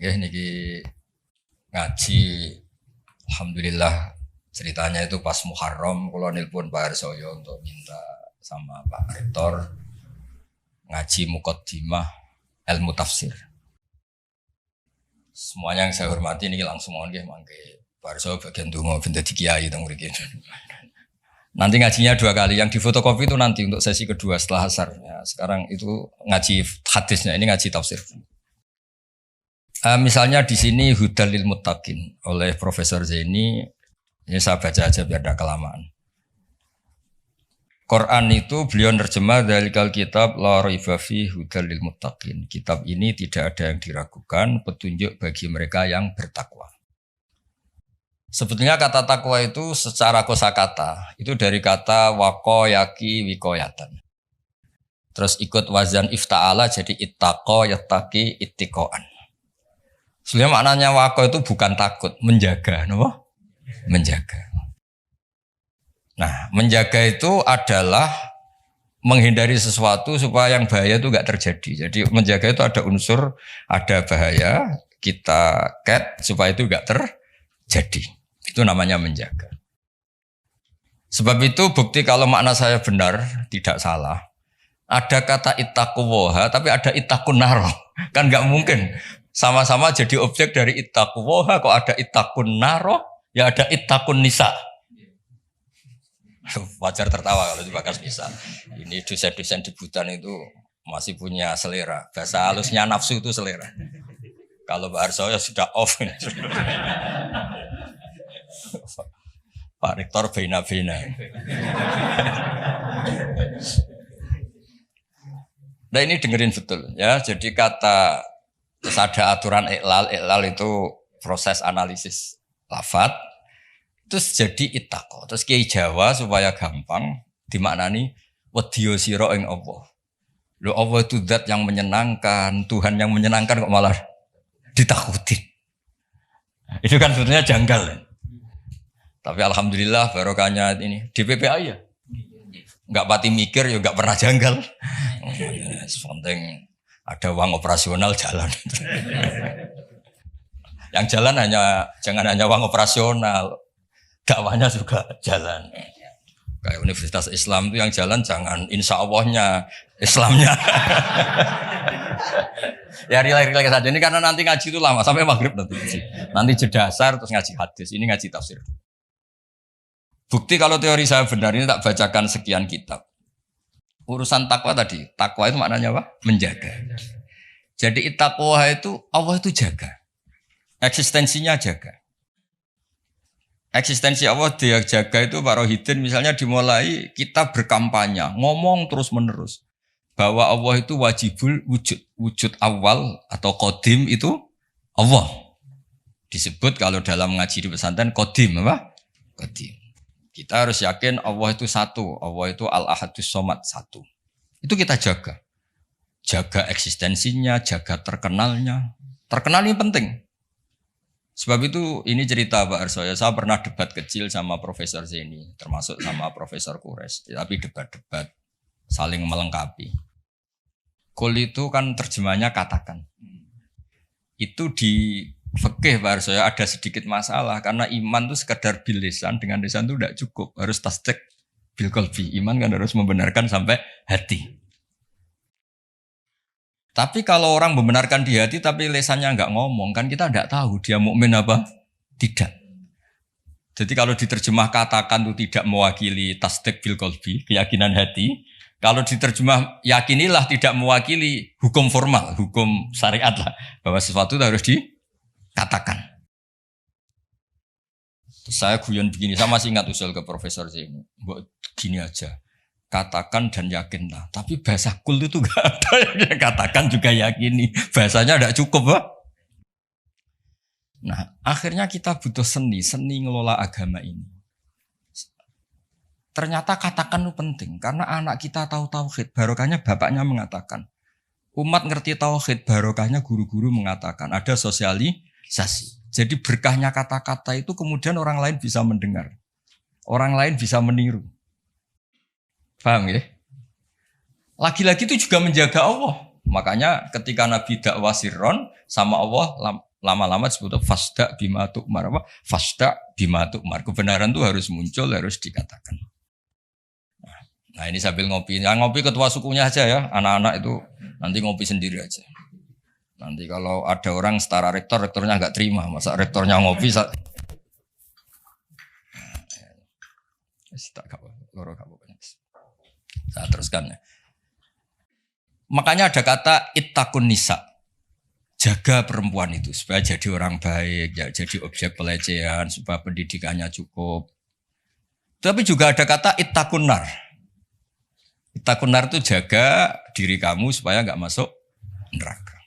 Nggih niki ngaji alhamdulillah ceritanya itu pas Muharram kula nelpon Pak Harsoyo untuk minta sama Pak Rektor ngaji muqaddimah ilmu tafsir. Semuanya yang saya hormati niki langsung mohon nggih mangke Pak Harsoyo bagian donga ben dadi kiai teng mriki. Nanti ngajinya 2 kali, yang di fotokopi itu nanti untuk sesi kedua setelah asar. Ya, sekarang itu ngaji hadisnya, ini ngaji tafsir. Misalnya di sini Hudal lil Muttaqin oleh Profesor Zaini, ini saya baca aja biar tidak kelamaan. Quran itu beliau nerjemah dari kitab La Raiba fi Hudal lil Muttaqin. Kitab ini tidak ada yang diragukan, petunjuk bagi mereka yang bertakwa. Sebetulnya kata takwa itu secara kosakata itu dari kata wako yaki wikoyatan. Terus ikut wazan ifta'ala jadi ittaqo yattaqi ittiqoan. Sebenarnya maknanya wako itu bukan takut, menjaga, apa? Menjaga. Nah, menjaga itu adalah menghindari sesuatu supaya yang bahaya itu enggak terjadi. Jadi menjaga itu ada unsur, ada bahaya, kita cat supaya itu enggak terjadi. Itu namanya menjaga. Sebab itu bukti kalau makna saya benar, tidak salah. Ada kata ittaquwoha, tapi ada ittaqun naro. Kan enggak mungkin. Sama-sama jadi objek dari ittaquwoha, kok ada ittaqun naro, ya ada ittaqun nisa. Wajar tertawa kalau dibahas nisa. Ini dosen-dosen di Butan itu masih punya selera. Bahasa halusnya nafsu itu selera. Kalau Pak Harsoyo sudah off. Pak Rektor bina-bina. Nah ini dengerin betul ya. Jadi kata terus ada aturan iqlal itu proses analisis lafadz. Terus jadi ittaqo. Terus Kiai Jawa supaya gampang dimaknani wedya sira ing Allah. Lho Allah itu zat yang menyenangkan, Tuhan yang menyenangkan kok malah ditakutin. Itu kan sebetulnya janggal. Tapi alhamdulillah barokahnya ini DPPA ya. Enggak pati mikir ya enggak pernah janggal. Penting ada uang operasional jalan. Yang jalan jangan hanya uang operasional. Dakwahnya juga jalan. Kayak Universitas Islam itu yang jalan jangan insya Allahnya Islamnya. Ya relax saja ini karena nanti ngaji itu lama sampai maghrib nanti. Nanti jeda asar terus ngaji hadis. Ini ngaji tafsir. Bukti kalau teori saya benar ini tak bacakan sekian kitab. Urusan takwa tadi, takwa itu maknanya apa? Menjaga. Jadi ittaqwa itu Allah itu jaga. Eksistensinya jaga. Eksistensi Allah dia jaga itu Pak Rohidin misalnya dimulai kita berkampanye, ngomong terus menerus bahwa Allah itu wajibul wujud. Wujud awal atau qadim itu Allah. Disebut kalau dalam ngaji di pesantren qadim apa? Qadim. Kita harus yakin Allah itu satu. Allah itu al-ahadus somad satu. Itu kita jaga. Jaga eksistensinya, jaga terkenalnya. Terkenal ini penting. Sebab itu ini cerita Pak Harsoyo. Saya pernah debat kecil sama Profesor Zaini. Termasuk sama Profesor Kures. Tapi debat-debat saling melengkapi. Kul itu kan terjemahnya katakan. Itu di fikih Pak Harsoyo ada sedikit masalah karena iman itu sekedar bil lisan, dengan lisan itu tidak cukup, harus tasdik bil qalbi. Iman kan harus membenarkan sampai hati. Tapi kalau orang membenarkan di hati tapi lisannya enggak ngomong, kan kita enggak tahu dia mukmin apa tidak. Jadi kalau diterjemah katakan itu tidak mewakili tasdik bil qalbi, keyakinan hati. Kalau diterjemah yakinilah tidak mewakili hukum formal, hukum syariat lah, bahwa sesuatu itu harus dikatakan. Terus saya guyon begini, saya masih ingat usul ke Profesor Zaini. Buat gini aja, katakan dan yakinlah. Tapi bahasa kul itu gak ada. Katakan juga yakini. Bahasanya tidak cukup, Pak. Nah, akhirnya kita butuh seni ngelola agama ini. Ternyata katakan itu penting, karena anak kita tahu tauhid, barokahnya bapaknya mengatakan. Umat ngerti tauhid, barokahnya guru-guru mengatakan. Ada sosialisasi. Jadi berkahnya kata-kata itu kemudian orang lain bisa mendengar. Orang lain bisa meniru. Paham ya? Lagi-lagi itu juga menjaga Allah. Makanya ketika Nabi dakwah sirron sama Allah lama-lama disebut fasda bima tu'mar apa? Fasda bima tu'mar. Kebenaran itu harus muncul, harus dikatakan. Nah ini sambil ngopi. Yang ngopi ketua sukunya aja ya. Anak-anak itu nanti ngopi sendiri aja. Nanti kalau ada orang setara rektor, rektornya nggak terima. Masa rektornya ngopi? Saya teruskan ya. Makanya ada kata ittaqun nisa. Jaga perempuan itu supaya jadi orang baik, ya, jadi objek pelecehan, supaya pendidikannya cukup. Tapi juga ada kata ittaqun nar. Ittaqun nar itu jaga diri kamu supaya enggak masuk neraka.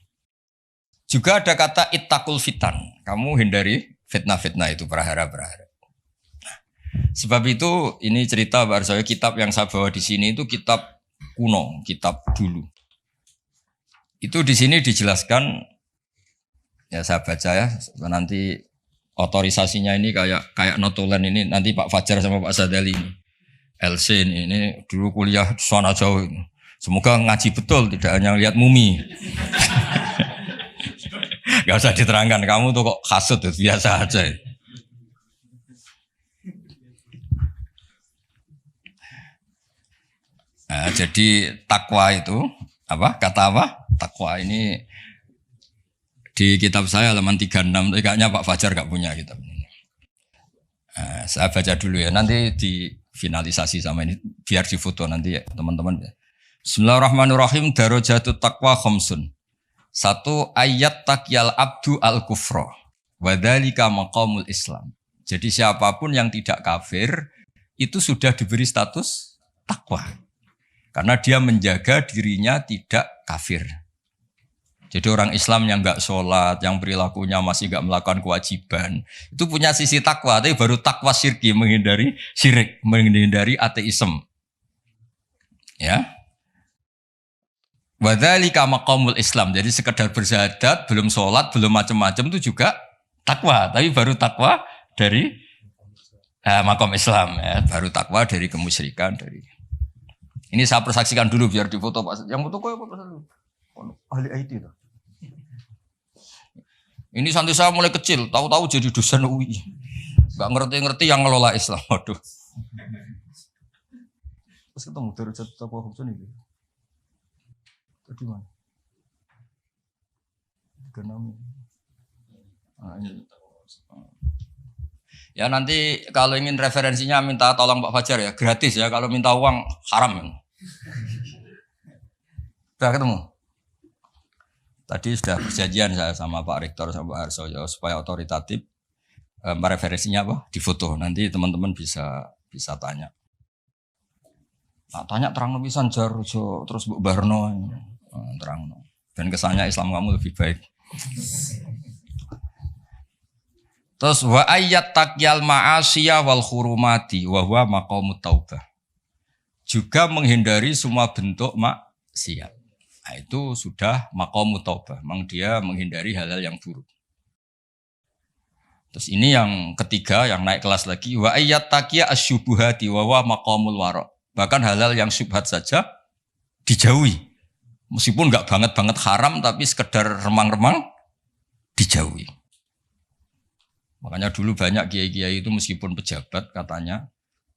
Juga ada kata ittaqul fitan. Kamu hindari fitnah-fitnah itu, prahara-prahara. Nah, sebab itu ini cerita Pak Arsoyo, kitab yang saya bawa di sini itu kitab kuno, kitab dulu. Itu di sini dijelaskan, ya saya baca ya, nanti otorisasinya ini kayak notulen ini, nanti Pak Fajar sama Pak Sadali ini. LC ini dulu kuliah di sana jauh. Semoga ngaji betul, tidak hanya lihat mumi. Gak usah diterangkan, kamu tuh kok hasut, biasa aja. Nah, jadi takwa itu, apa? Kata apa? Takwa ini di kitab saya halaman 36, kayaknya Pak Fajar gak punya kitab ini. Nah, saya baca dulu ya, nanti difinalisasi sama ini, biar difoto nanti ya teman-teman. Bismillahirrahmanirrahim, darajatut taqwa khamsun. Satu, ayat takyal abdu al-kufra, wadhalika maqamul Islam. Jadi siapapun yang tidak kafir, itu sudah diberi status takwa. Karena dia menjaga dirinya tidak kafir. Jadi orang Islam yang enggak sholat, yang perilakunya masih enggak melakukan kewajiban, itu punya sisi takwa, tapi baru takwa syirki, menghindari syirik, menghindari ateisme. Ya. Wadzalika maqamul Islam. Jadi sekedar bersyahadat, belum sholat, belum macam-macam itu juga takwa, tapi baru takwa dari maqam Islam, ya. Baru takwa dari kemusyrikan, dari. Ini saya persaksikan dulu biar difoto Pak. Yang foto kok apa Pak? Ahli IT itu. Ini santri saya mulai kecil, tahu-tahu jadi dosen UI. Gak ngerti-ngerti yang ngelola Islam. Waduh. Terus ketemu dari Taqwa Khamsun ini. Tadi mana? Genami. Nah, ini. Ya nanti kalau ingin referensinya minta tolong Pak Fajar ya, gratis ya. Kalau minta uang haram. Sudah ketemu? Tadi sudah perjanjian saya sama Pak Rektor sama Pak Harsoyo supaya otoritatif. Referensinya apa? Di foto. Nanti teman-teman bisa tanya. Nah, tanya terang pisan jar terus Bu Barno terang. Dan kesannya Islam kamu lebih baik. Terus wa ayat takyal ma'asiyah wal khurumati wa huwa maqamut taubah. Juga menghindari semua bentuk maksiat. Nah, itu sudah maqamut taubah. Memang dia menghindari hal-hal yang buruk. Terus ini yang ketiga yang naik kelas lagi wa ayat taqiya asyubuhati wa huwa maqamul wara. Bahkan hal-hal yang syubhat saja dijauhi. Meskipun enggak banget haram tapi sekedar remang-remang dijauhi. Makanya dulu banyak kiai-kiai itu meskipun pejabat katanya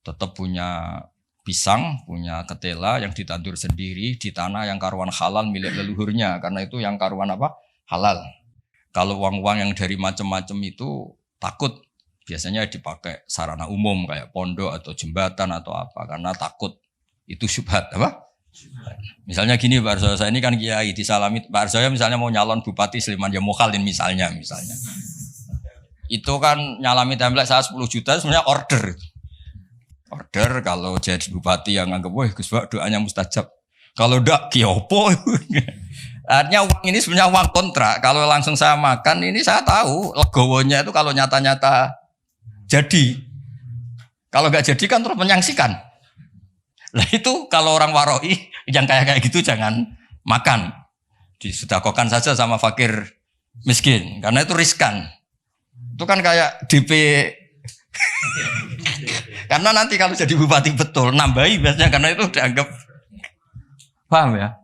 tetap punya pisang, punya ketela yang ditandur sendiri di tanah yang karuan halal milik leluhurnya. Karena itu yang karuan apa? Halal. Kalau uang-uang yang dari macam-macam itu takut biasanya dipakai sarana umum kayak pondok atau jembatan atau apa. Karena takut itu syubhat apa? Misalnya gini Pak Arsoyo, saya ini kan kiai disalami. Pak Arsoyo misalnya mau nyalon Bupati Sleman ya mukhalin misalnya. Itu kan nyalami template saya 10 juta sebenarnya order. Order kalau jadi bupati yang anggap wah Gus Pak doanya mustajab. Kalau ndak kiopo. Artinya uang ini sebenarnya uang kontrak. Kalau langsung saya makan ini saya tahu legowonya itu kalau nyata-nyata jadi. Kalau nggak jadi kan terus menyangsikan. Lah itu kalau orang waroi yang kayak gitu jangan makan. Disedekahkan saja sama fakir miskin karena itu riskan. Itu kan kayak DP. Karena nanti kalau jadi bupati betul nambahi biasanya karena itu dianggap paham ya.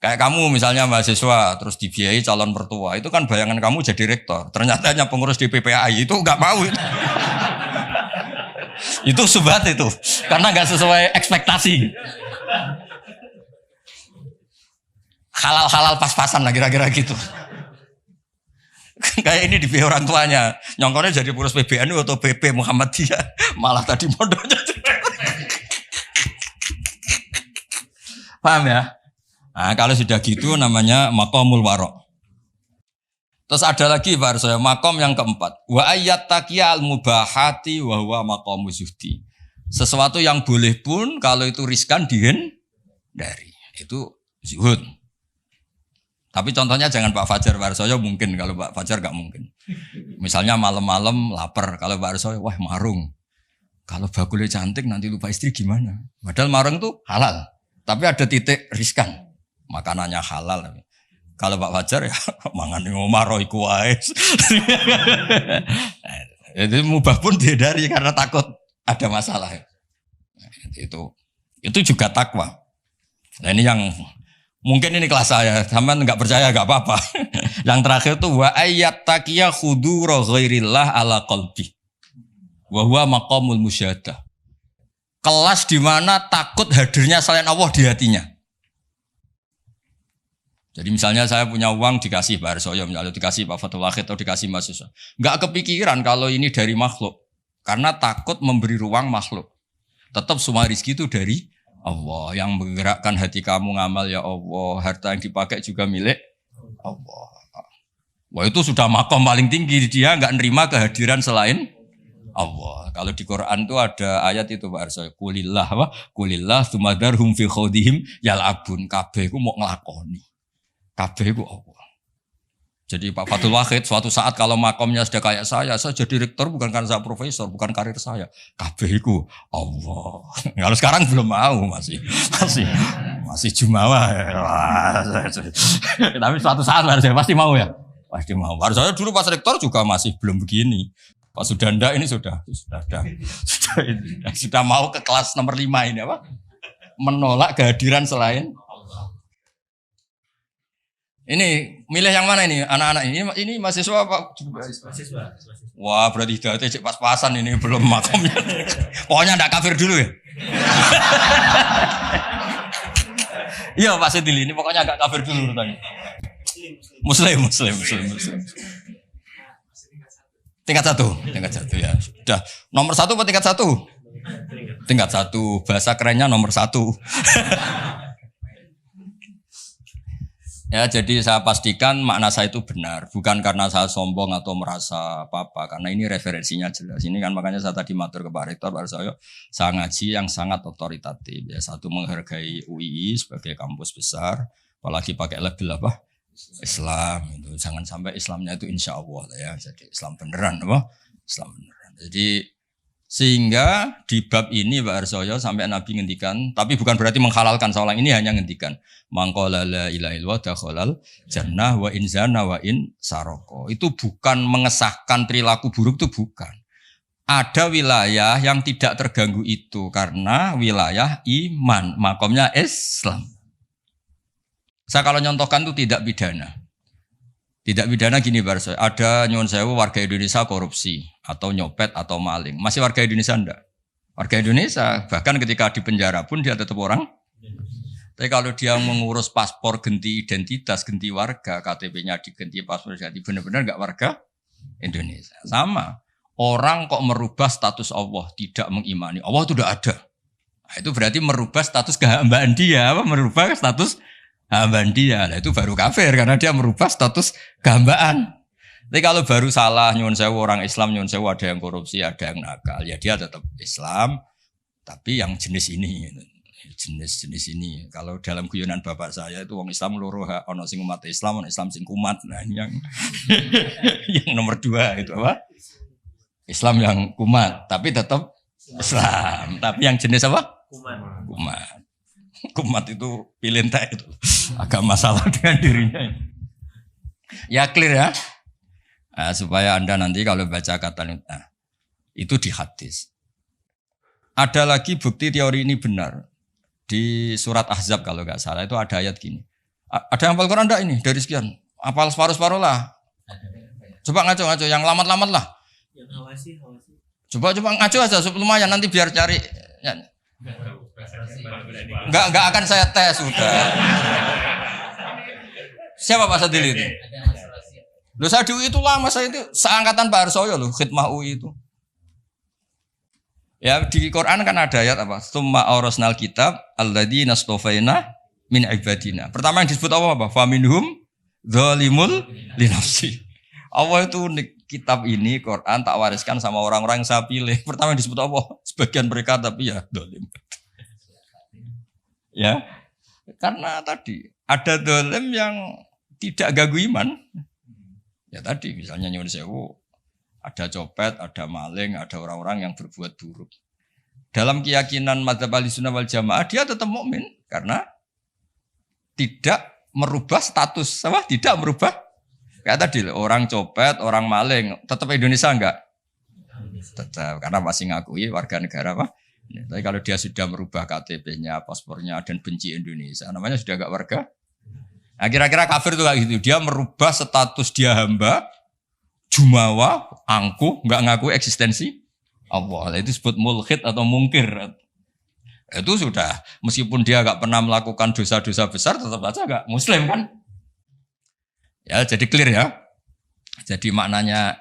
Kayak kamu misalnya mahasiswa terus dibiayai calon mertua, itu kan bayangan kamu jadi rektor. Ternyata hanya pengurus DPPAI, itu nggak mau itu. Itu subhat itu, karena nggak sesuai ekspektasi. Halal-halal pas-pasan lah kira-kira gitu. Kayak ini dibiayai orang tuanya, nyongkornya jadi pengurus PBNU atau PP Muhammadiyah, malah tadi modalnya. Paham ya? Nah, kalau sudah gitu namanya maqamul warok. Terus ada lagi Pak Arsoyo, makom yang keempat. Wa ayat taqiyal mubahati wa huwa maqamu zuhdi. Sesuatu yang boleh pun kalau itu riskan dihindari. Itu zuhud. Tapi contohnya jangan Pak Fajar, Pak Arsoyo mungkin, kalau Pak Fajar gak mungkin. Misalnya malam-malam lapar, kalau Pak Arsoyo wah marung. Kalau bakulnya cantik nanti lupa istri gimana? Padahal marung itu halal. Tapi ada titik riskan. Makanannya halal. Kalau Pak Fajar ya mangan ngomaro iku wae. Itu mubah pun dihindari karena takut ada masalah. Itu juga takwa. Nah ini yang mungkin ini kelas saya, sampean enggak percaya enggak apa-apa. Yang terakhir tuh wa ayat taqiya khudura ghairillah ala qalbi. Wa huwa maqamul musyahadah. Kelas di mana takut hadirnya selain Allah di hatinya. Jadi misalnya saya punya uang dikasih Pak Arsoyo, misalnya dikasih Pak Fatul Wahid atau dikasih mahasiswa. Enggak kepikiran kalau ini dari makhluk. Karena takut memberi ruang makhluk. Tetap semua rezeki itu dari Allah. Yang menggerakkan hati kamu ngamal ya Allah. Harta yang dipakai juga milik Allah. Wah itu sudah makom paling tinggi. Dia enggak nerima kehadiran selain Allah. Kalau di Quran itu ada ayat itu Pak Arsoyo. Kulillah wa kulillah sumadarhum fi khawdihim yal'abun. Kabeh ku mau ngelakoni. Kabeh itu Allah. Jadi Pak Fatul Wahid suatu saat kalau makomnya sudah kayak saya jadi rektor bukan karena saya profesor, bukan karir saya. Kabeh itu Allah. Kalau sekarang belum mau masih jumawa. Tapi suatu saat saya pasti mau ya. Pasti mau. Saya dulu pas rektor juga masih belum begini. Pak Sudanda ini sudah mau ke kelas nomor 5 ini apa? Menolak kehadiran selain ini milih yang mana ini anak-anak ini mahasiswa apa? Mahasiswa. Wah berarti hidayatnya cek pas-pasan ini belum makomnya. Pokoknya ndak kafir dulu ya. Iya Pak Sedili ini pokoknya agak kafir dulu urutannya. Muslim. Tingkat satu ya. Sudah nomor 1 atau tingkat 1? Tingkat 1. Bahasa kerennya nomor 1. Ya, jadi saya pastikan makna saya itu benar, bukan karena saya sombong atau merasa apa-apa, karena ini referensinya jelas. Ini kan makanya saya tadi matur ke Pak Rektor, Pak saya ngaji yang sangat otoritatif. Ya, satu menghargai UII sebagai kampus besar, apalagi pakai label apa? Islam. Itu jangan sampai Islamnya itu insya Allah ya, jadi Islam beneran apa? Islam beneran. Jadi sehingga di bab ini Pak Arsoyo sampai Nabi ngendikan, tapi bukan berarti menghalalkan seorang, ini hanya ngendikan mangqala la ilaha illallah dakhalal jannah wa in zana wa in saroko. Itu bukan mengesahkan perilaku buruk, itu bukan. Ada wilayah yang tidak terganggu itu karena wilayah iman, makomnya Islam. Saya kalau nyontohkan itu tidak pidana. Tidak pidana gini Pak Arsoyo, ada nyuwun sewu warga Indonesia korupsi atau nyopet atau maling. Masih warga Indonesia enggak? Warga Indonesia, bahkan ketika di penjara pun dia tetap orang. Tapi kalau dia mengurus paspor ganti identitas, ganti warga, KTP-nya diganti, paspor ganti, benar-benar enggak warga Indonesia. Sama. Orang kok merubah status Allah, tidak mengimani. Allah itu sudah ada. Nah, itu berarti merubah status kehambaan dia, merubah status hambaan dia. Nah, itu baru kafir karena dia merubah status kehambaan. Tapi kalau baru salah, nyuwun sewu orang Islam, nyuwun sewu ada yang korupsi, ada yang nakal, ya dia tetap Islam, tapi yang jenis ini, jenis ini. Kalau dalam guyonan bapak saya itu orang Islam loro, ono sing umat Islam, ono Islam sing kumat. Nah ini yang yang nomor 2 itu apa? Islam yang kumat, tapi tetap Islam. Tapi yang jenis apa? Kumat. Kumat itu pilintek itu, agak masalah dengan dirinya. Ya clear ya. Nah, supaya Anda nanti kalau baca kata itu di hadis. Ada lagi bukti teori ini benar. Di surat Ahzab kalau nggak salah itu ada ayat gini. Ada yang hafal Quran enggak ini dari sekian? Hafal separuh-separuh lah. Coba ngaco-ngaco yang lamat-lamat lah. Yang hawasi. Coba ngaco aja lumayan nanti biar cari. Ya. Enggak akan saya tes sudah. Siapa Pak Sadili itu? Loh saya di UI itu lama, saya itu seangkatan Pak Harsoyo loh, khidmah UI itu. Ya di Quran kan ada ayat apa? Tsumma aurasnal kitab alladzina astofaina min ibadina. Pertama yang disebut apa? Faminhum zalimul linafsi. Allah itu kitab ini Quran tak wariskan sama orang-orang yang saya pilih. Pertama yang disebut apa? Sebagian mereka tapi ya zalim. Ya. Karena tadi ada zalim yang tidak ganggu iman. Ya tadi misalnya nyuwun sewu ada copet, ada maling, ada orang-orang yang berbuat buruk. Dalam keyakinan madzhab Ahlussunnah wal Jamaah dia tetap mukmin karena tidak merubah status, apa? Tidak merubah. Kayak tadi orang copet, orang maling, tetap Indonesia enggak? Tetap karena masih ngakui warga negara apa? Ya, tapi kalau dia sudah merubah KTP-nya, paspornya dan benci Indonesia, namanya sudah enggak warga. Nah, kira-kira kafir itu kayak gitu. Dia merubah status dia hamba, jumawa, angkuh, enggak ngaku eksistensi Allah. Itu disebut mulhid atau mungkir. Itu sudah, meskipun dia enggak pernah melakukan dosa-dosa besar, tetap saja enggak muslim kan? Ya, jadi clear ya. Jadi maknanya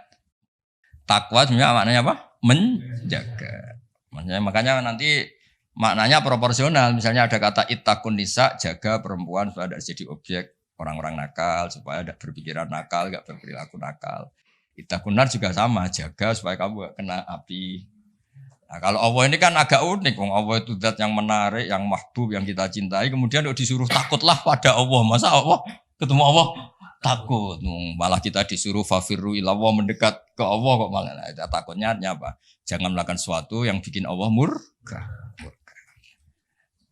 takwa sebenarnya maknanya apa? Menjaga. Makanya nanti maknanya proporsional. Misalnya ada kata ittaqun nisa, jaga perempuan supaya tidak jadi objek orang-orang nakal, supaya tidak berpikiran nakal, tidak berperilaku nakal. Ittaqun nar juga sama, jaga supaya kamu gak kena api. Nah, kalau Allah ini kan agak unik. Allah itu zat yang menarik, yang mahbub, yang kita cintai. Kemudian disuruh takutlah pada Allah. Masa Allah ketemu Allah takut? Malah kita disuruh fafirru ilallah, mendekat ke Allah kok malah. Nah, takutnya apa? Jangan melakukan sesuatu yang bikin Allah murka.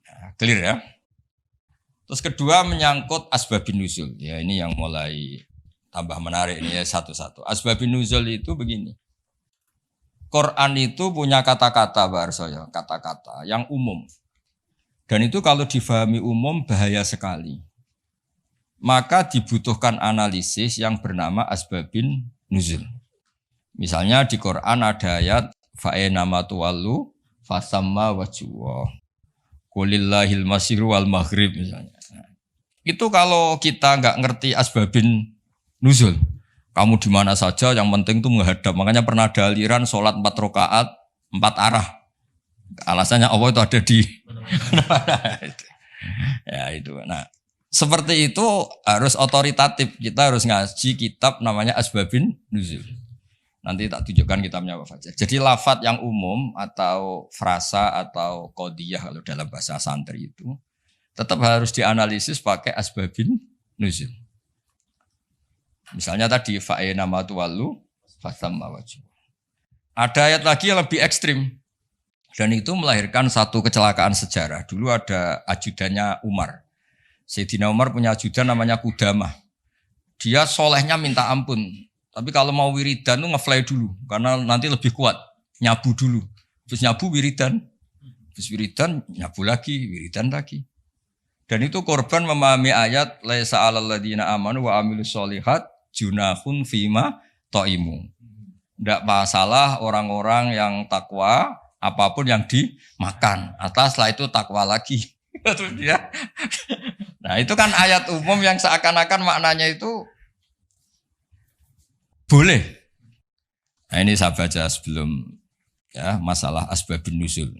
Nah, clear ya. Terus kedua menyangkut asbabun nuzul. Ya ini yang mulai tambah menarik ini ya satu-satu. Asbabun nuzul itu begini. Quran itu punya kata-kata Pak Arsoyo, kata-kata yang umum. Dan itu kalau difahami umum bahaya sekali. Maka dibutuhkan analisis yang bernama asbabun nuzul. Misalnya di Quran ada ayat fa'inama tuwallu fasamma wajhuwa. Qulillahil masyiru wal maghrib misalnya. Itu kalau kita enggak ngerti asbabun nuzul, kamu di mana saja yang penting itu menghadap. Makanya pernah ada aliran salat 4 rakaat 4 arah. Alasannya Allah itu ada di ya itu. Nah, seperti itu harus otoritatif. Kita harus ngaji kitab namanya asbabun nuzul. Nanti tak tunjukkan kitabnya Pak Fajar. Jadi lafadz yang umum atau frasa atau qodiyah kalau dalam bahasa santri itu tetap harus dianalisis pakai asbabun nuzul. Misalnya tadi fa'ina ma tuwallu fasamma wajhu. Ada ayat lagi yang lebih ekstrim dan itu melahirkan satu kecelakaan sejarah. Dulu ada ajudannya Umar. Sayyidina Umar punya ajudan namanya Qudamah. Dia solehnya minta ampun. Tapi kalau mau wiridan tuh ngefly dulu. Karena nanti lebih kuat. Nyabu dulu. Terus nyabu wiridan. Terus wiridan nyabu lagi. Wiridan lagi. Dan itu korban memahami ayat. Laisa alal ladina amanu wa amilus solihat. Junahun fima ta'imu. Tidak masalah orang-orang yang takwa. Apapun yang dimakan. Atas setelah itu takwa lagi. Terus dia. Nah itu kan ayat umum yang seakan-akan maknanya itu boleh. Nah ini saya baca sebelum ya masalah asbabun nuzul.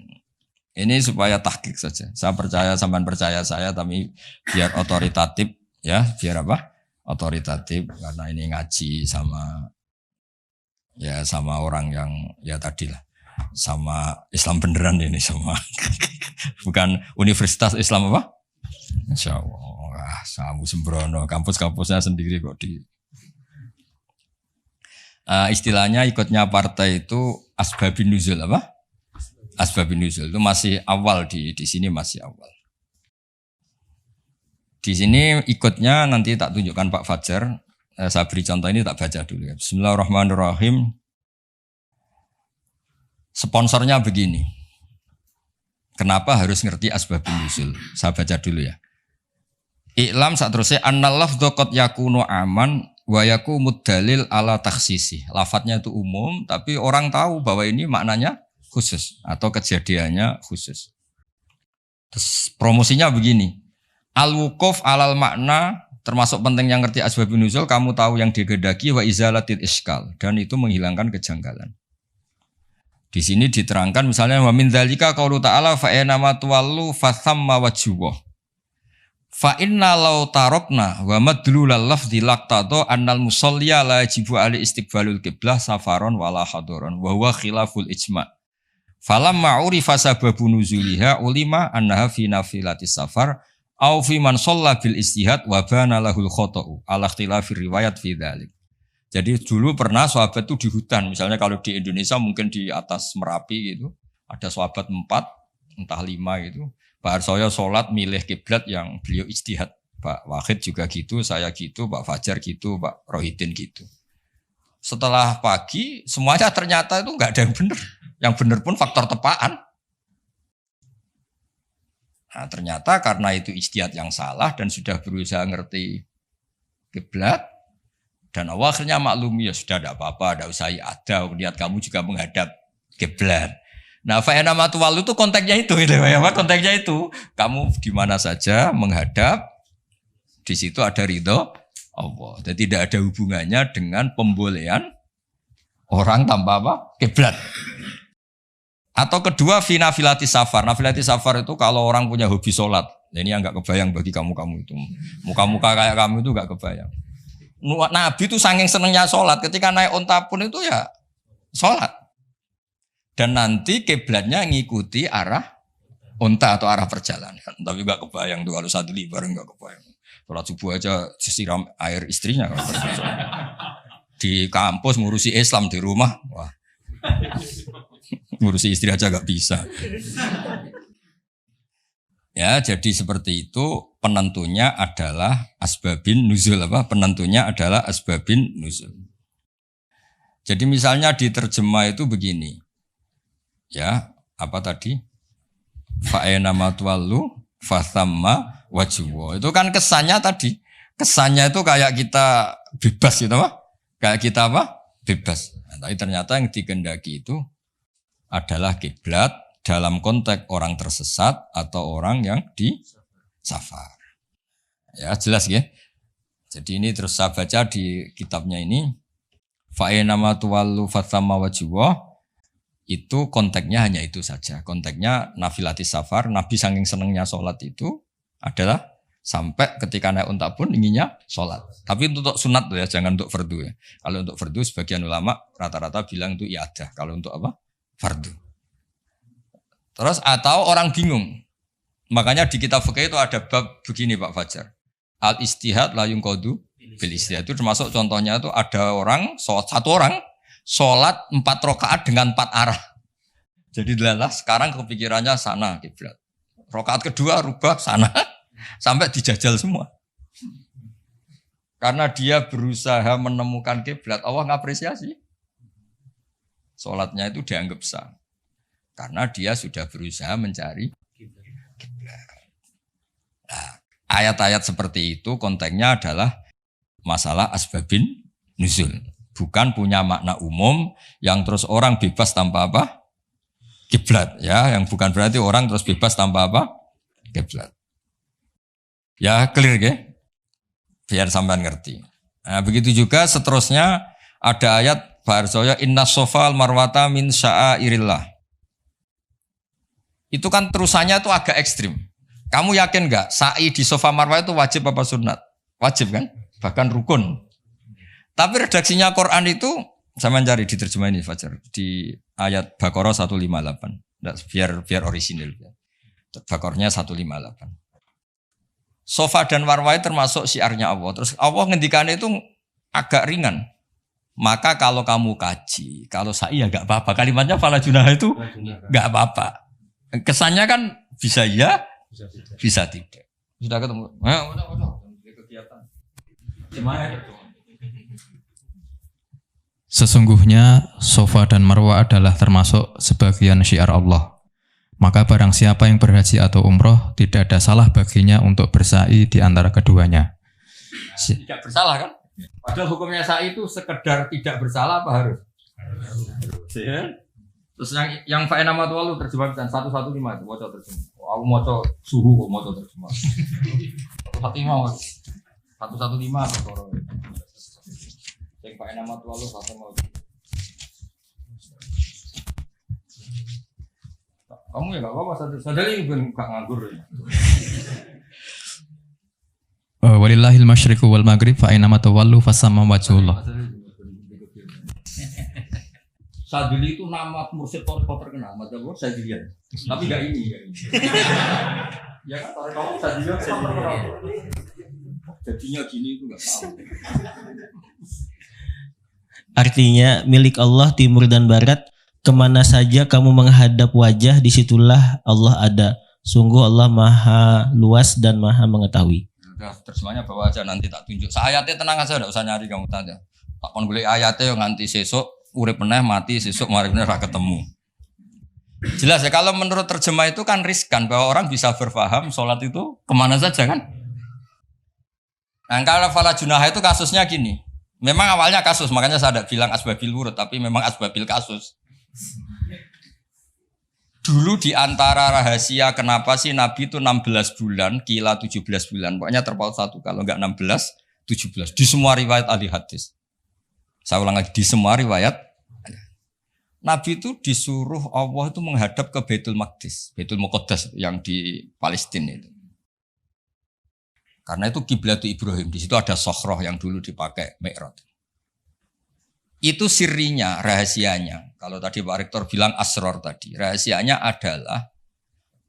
Ini supaya tahqiq saja. Saya percaya sampean percaya saya tapi biar otoritatif ya, biar apa? Otoritatif karena ini ngaji sama ya sama orang yang ya tadilah sama Islam beneran ini semua. Bukan Universitas Islam apa? Insyaallah. Samu sembrono, kampus-kampusnya sendiri kok di istilahnya ikutnya partai itu asbabun nuzul apa? Asbabun nuzul itu masih awal di sini masih awal. Di sini ikutnya nanti tak tunjukkan Pak Fajar. Saya beri contoh ini tak baca dulu ya. Bismillahirrahmanirrahim. Sponsornya begini. Kenapa harus ngerti asbabun nuzul? Saya baca dulu ya. Iklam saterusé annal lafdhu qad yakunu aman wa yakumud dalil ala takhsisi. Lafadznya itu umum tapi orang tahu bahwa ini maknanya khusus atau kejadiannya khusus. Terus promosinya begini. Al-wuquf alal makna termasuk penting yang ngerti asbabun nuzul, kamu tahu yang digedaki wa izalatil iskal dan itu menghilangkan kejanggalan. Di sini diterangkan misalnya wa min dzalika qaulu ta'ala fa inama tuwallu fathamma wajhuh. Fa inna law tarokna wa madlulal lafdzi laqtata annal musalliya la yajibu ali istiqbalul qiblah safaron wala hadaron wa huwa khilaful ijma'. Falamma urifa sababu nuzuliha ulima annaha fi nafilatis safar au fi man shalla bil istihad wa bana lahul khata'u ala ikhtilafir riwayat fi dzalik. Jadi dulu pernah sahabat itu di hutan, misalnya kalau di Indonesia mungkin di atas Merapi gitu, ada sahabat 4, entah 5 gitu. Pak Harsoyo sholat milih kiblat yang beliau ijtihad. Pak Wahid juga gitu, saya gitu, Pak Fajar gitu, Pak Rohidin gitu. Setelah pagi, semuanya ternyata itu enggak ada yang benar. Yang benar pun faktor tepaan. Nah, ternyata karena itu ijtihad yang salah dan sudah berusaha ngerti kiblat, dan Allah akhirnya maklumi, ya sudah tidak apa-apa, tidak usah ada, niat kamu juga menghadap kiblat. Nah, fa'ina matuwal itu konteksnya itu, konteksnya itu. Kamu di mana saja menghadap, di situ ada ridho Allah. Dan tidak ada hubungannya dengan pembolehan orang tanpa apa? Kiblat. Atau kedua, fi nafilati safar. Nafilati safar itu kalau orang punya hobi sholat. Ini yang enggak kebayang bagi kamu-kamu itu. Muka-muka kayak kamu itu enggak kebayang. Nabi itu saking senengnya sholat. Ketika naik unta pun itu ya sholat. Dan nanti kiblatnya ngikuti arah unta atau arah perjalanan. Tapi enggak kebayang tuh kalau satu libar enggak kebayang. Sholat subuh aja disiram air istrinya. Di kampus ngurusi Islam di rumah. Wah. Ngurusi istri aja enggak bisa. Ya, jadi seperti itu penentunya adalah asbabin nuzul apa? Penentunya adalah asbabin nuzul. Jadi misalnya di terjemah itu begini. Ya, apa tadi? Fa'ena matwallu fathamma wajhuh. Itu kan kesannya tadi. Kesannya itu kayak kita bebas gitu apa? Kayak kita apa? Bebas. Nah, tapi ternyata yang dikehendaki itu adalah kiblat dalam konteks orang tersesat atau orang yang di safar. Ya, jelas ya. Jadi ini terus saya baca di kitabnya ini. Fa'ena matwallu fathamma wajhuh. Itu konteksnya hanya itu saja. Konteksnya nafilatis safar, Nabi saking senengnya sholat itu adalah sampai ketika naik unta pun inginnya sholat. Tapi untuk sunat tuh ya, jangan untuk fardu ya. Kalau untuk fardu sebagian ulama rata-rata bilang itu iadah. Kalau untuk apa? Fardu. Terus atau orang bingung. Makanya di kitab fikih itu ada bab begini Pak Fajar. Al istihad la yunqadu bil istihad. Itu termasuk contohnya itu ada orang, satu orang sholat 4 rakaat dengan 4 arah. Jadi adalah sekarang kepikirannya sana kiblat. Rakaat kedua rubah sana sampai dijajal semua. Karena dia berusaha menemukan kiblat, Allah ngapresiasi. Sholatnya itu dianggap sah. Karena dia sudah berusaha mencari kiblat. Nah, ayat-ayat seperti itu konteksnya adalah masalah asbabin nuzul. Bukan punya makna umum yang terus orang bebas tanpa apa? Kiblat ya, yang bukan berarti orang terus bebas tanpa apa? Kiblat. Ya, clear ya? Biar sampean ngerti. Nah, begitu juga seterusnya ada ayat Barsoya inna sofal marwata min sya'airillah. Itu kan terusannya itu agak ekstrim. Kamu yakin enggak sa'i di sofa marwah itu wajib apa sunat? Wajib kan? Bahkan rukun. Tapi redaksinya Quran itu saya mencari di terjemah ini Fajar di ayat Baqarah 158. Nah, biar orisinil. Baqarahnya 158. Sofa dan marwah termasuk syiarnya Allah. Terus Allah ngendikannya itu agak ringan. Maka kalau kamu kaji, kalau sa'i ya enggak apa-apa. Kalimatnya fala junah itu enggak apa-apa. Kesannya kan bisa ya, bisa tidak. Sudah ketemu. Udah. Kegiatan. Gimana itu? Sesungguhnya Sofa dan Marwah adalah termasuk sebagian syiar Allah. Maka barang siapa yang berhaji atau umroh, tidak ada salah baginya untuk bersa'i di antara keduanya. Tidak bersalah kan? Padahal hukumnya sa'i itu sekedar tidak bersalah apa harus? Harus. Ya? Terus yang fa'in nama tua lu terjemahkan 115 itu moco terjemah. Aku moco suhu kok moco terjemah. 115 atau yang fa'in nama tua lu 115. Kamu ya gak apa-apa, sadari bukan gak nganggur ya. Walillahil masyriqu wal maghrib fa aina ma tawallu fasamma wajhullah. Sadili itu nama mursyid toriko terkenal, macam Sadilian. Tapi gak ini. Ya kan toriko Sadilian terkenal. Jadinya gini itu gak tahu. Artinya milik Allah timur dan barat. Kemana saja kamu menghadap wajah, disitulah Allah ada. Sungguh Allah maha luas dan maha mengetahui. Udah terjemahnya bawa aja, nanti tak tunjuk. Ayatnya tenang aja, tidak usah nyari kamu tanya. Tak kon golek ayatnya yang nganti sesuk urip meneh mati sesuk mari meneh ra ketemu. Jelas ya, kalau menurut terjemah itu kan riskan bahwa orang bisa berpaham sholat itu kemana saja kan. Nah kalau fala junah itu kasusnya gini. Memang awalnya kasus, makanya saya tidak bilang asbabil wurud, tapi memang asbabil kasus. Dulu di antara rahasia kenapa sih Nabi itu 16 bulan, kila 17 bulan, pokoknya terpaut satu, kalau enggak 16, 17. Di semua riwayat ahli hadis. Saya ulang lagi, di semua riwayat. Nabi itu disuruh Allah itu menghadap ke Baitul Maqdis, Baitul Muqaddas yang di Palestina itu. Karena itu kiblat Ibrahim, di situ ada sokhroh yang dulu dipakai Mi'raj. Itu sirinya, rahasianya. Kalau tadi Pak Rektor bilang asror tadi, rahasianya adalah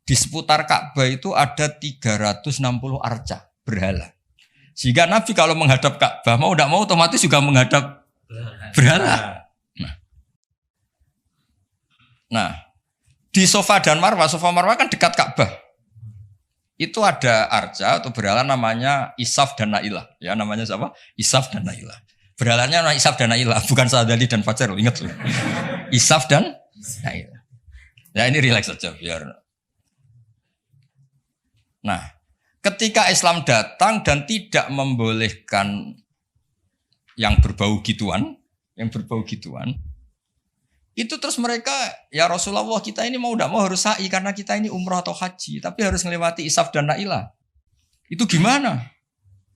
di seputar Ka'bah itu ada 360 arca berhala. Sehingga Nabi kalau menghadap Ka'bah mau tidak mau otomatis juga menghadap berhala. Nah, di Safa dan Marwah kan dekat Ka'bah. Itu ada arca atau berhala namanya Isaf dan Nailah. Ya namanya siapa? Isaf dan Nailah. Berhalanya nama Isaf dan Nailah, bukan Sadali dan Fajar, ingat loh. Isaf dan Nailah. Ya ini relax saja biar. Nah, ketika Islam datang dan tidak membolehkan yang berbau gituan, itu terus mereka, ya Rasulullah kita ini mau tidak mau harus sa'i karena kita ini umrah atau haji, tapi harus melewati Isaf dan Nailah. Itu gimana?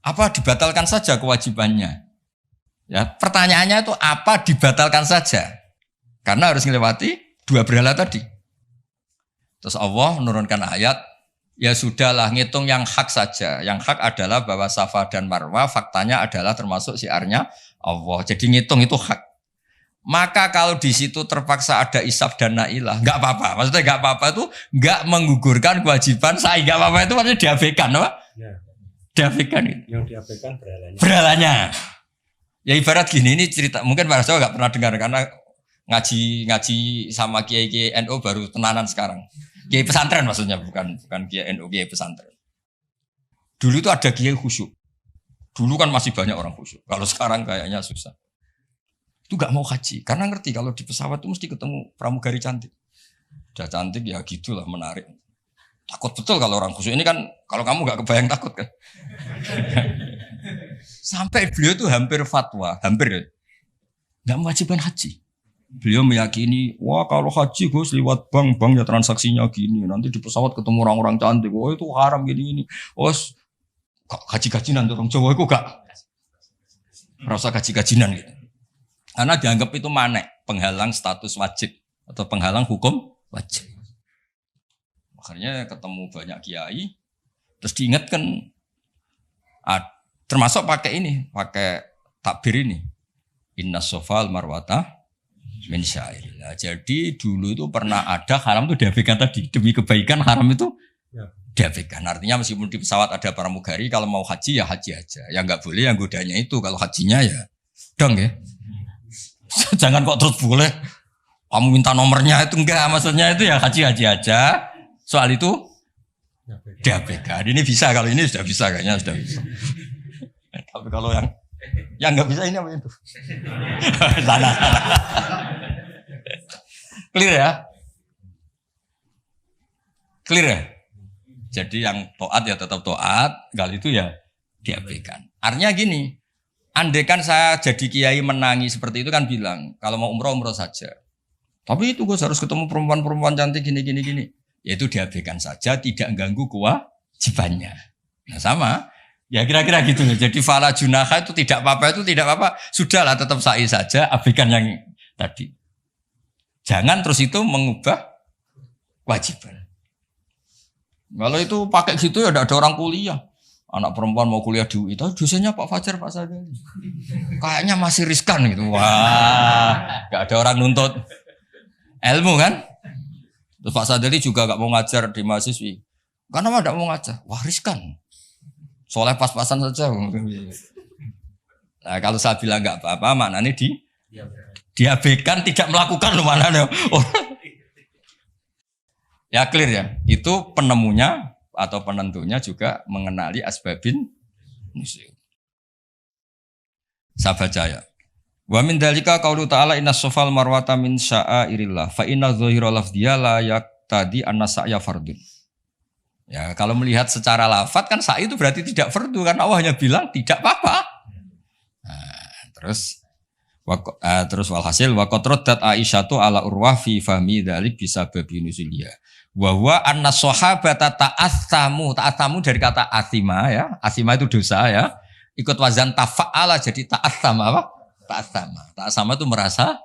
Apa dibatalkan saja kewajibannya? Ya, pertanyaannya itu apa dibatalkan saja? Karena harus melewati dua berhala tadi. Terus Allah menurunkan ayat, ya sudahlah ngitung yang hak saja. Yang hak adalah bahwa Safa dan Marwah faktanya adalah termasuk syiarnya Allah. Jadi ngitung itu hak. Maka kalau di situ terpaksa ada Isaf dan Nailah, nggak apa-apa. Maksudnya nggak apa-apa itu nggak menggugurkan kewajiban saya. Nggak apa-apa itu maksudnya diabaikan, apa? Ya. Diabaikan itu. Yang diabaikan berhalanya. Berhalanya. Ya ibarat gini, ini cerita, mungkin para sahabat nggak pernah dengar karena ngaji sama kiai NU baru tenanan sekarang. Kiai pesantren maksudnya, bukan kiai NU, kiai pesantren. Dulu itu ada kiai khusyuk. Dulu kan masih banyak orang khusyuk. Kalau sekarang kayaknya susah. Itu nggak mau haji karena ngerti kalau di pesawat itu mesti ketemu pramugari cantik. Udah cantik ya gitulah, menarik. Takut betul kalau orang khusyuk ini kan, kalau kamu nggak kebayang takut kan. Sampai beliau itu hampir fatwa, nggak mewajibkan haji. Beliau meyakini, wah kalau haji Gus lewat bank ya transaksinya gini, nanti di pesawat ketemu orang-orang cantik, wah itu haram gini. Oh, gaji-gajinan orang Jawa itu gak rasa gaji-gajinan gitu. Karena dianggap itu manek, penghalang status wajib atau penghalang hukum wajib. Akhirnya ketemu banyak kiai, terus diingatkan, termasuk pakai takbir ini. Inna sofal marwata min syairillah. Jadi dulu itu pernah ada haram itu diabaikan tadi. Demi kebaikan haram itu diabaikan. Artinya meskipun di pesawat ada pramugari, kalau mau haji ya haji aja. Yang nggak boleh yang godanya itu. Kalau hajinya ya dong ya. Jangan kok terus boleh. Kamu minta nomornya itu enggak. Maksudnya itu ya haji aja. Soal itu diabaikan. Ini bisa, kalau ini sudah bisa kayaknya sudah bisa. Tapi kalau yang nggak bisa ini apa itu? Sana. Clear ya? Clear ya? Jadi yang taat ya tetap taat, kali itu ya diabaikan. Artinya gini, andaikan saya jadi kiai menangi seperti itu kan bilang, kalau mau umroh saja. Tapi itu gue harus ketemu perempuan-perempuan cantik gini. Ya itu diabaikan saja, tidak ganggu kewajibannya. Nah sama, ya kira-kira gitu. Jadi fala junaha itu tidak apa-apa. Sudahlah tetap sa'i saja, abaikan yang tadi. Jangan terus itu mengubah kewajiban. Kalau itu pakai gitu ya ada orang kuliah. Anak perempuan mau kuliah di UI, itu dosennya Pak Fajar, Pak Sadali. Kayaknya masih riskan gitu. Wah, gak ada orang nuntut ilmu kan? Terus Pak Sadali juga gak mau ngajar di mahasiswi. Karena gak mau ngajar. Wah, riskan. Soalnya pas-pasan saja. Nah, kalau saya bilang gak apa-apa, maknanya diabaikan, tidak melakukan loh maknanya. Ya clear ya, itu penemunya atau penentunya juga mengenali asbabin nusyuz. Saya baca ya. Wa min dalika qaulu ta'ala innas safal marwata min sya'airillah fa inna dzahira lafdhiya la yaqtadi anna sa'ya fardun. Ya, kalau melihat secara lafaz kan sa'i itu berarti tidak fardu kan Allah hanya bilang tidak apa-apa. Nah, terus walhasil wa qadrat Aisyatu ala Urwah fi fahmi dzalik bisa babi nuzuliya. Wa huwa anna sahabata ta'assamu dari kata asima ya. Asima itu dosa ya. Ikut wazan tafa'ala jadi ta'assama apa? Ta'assama itu merasa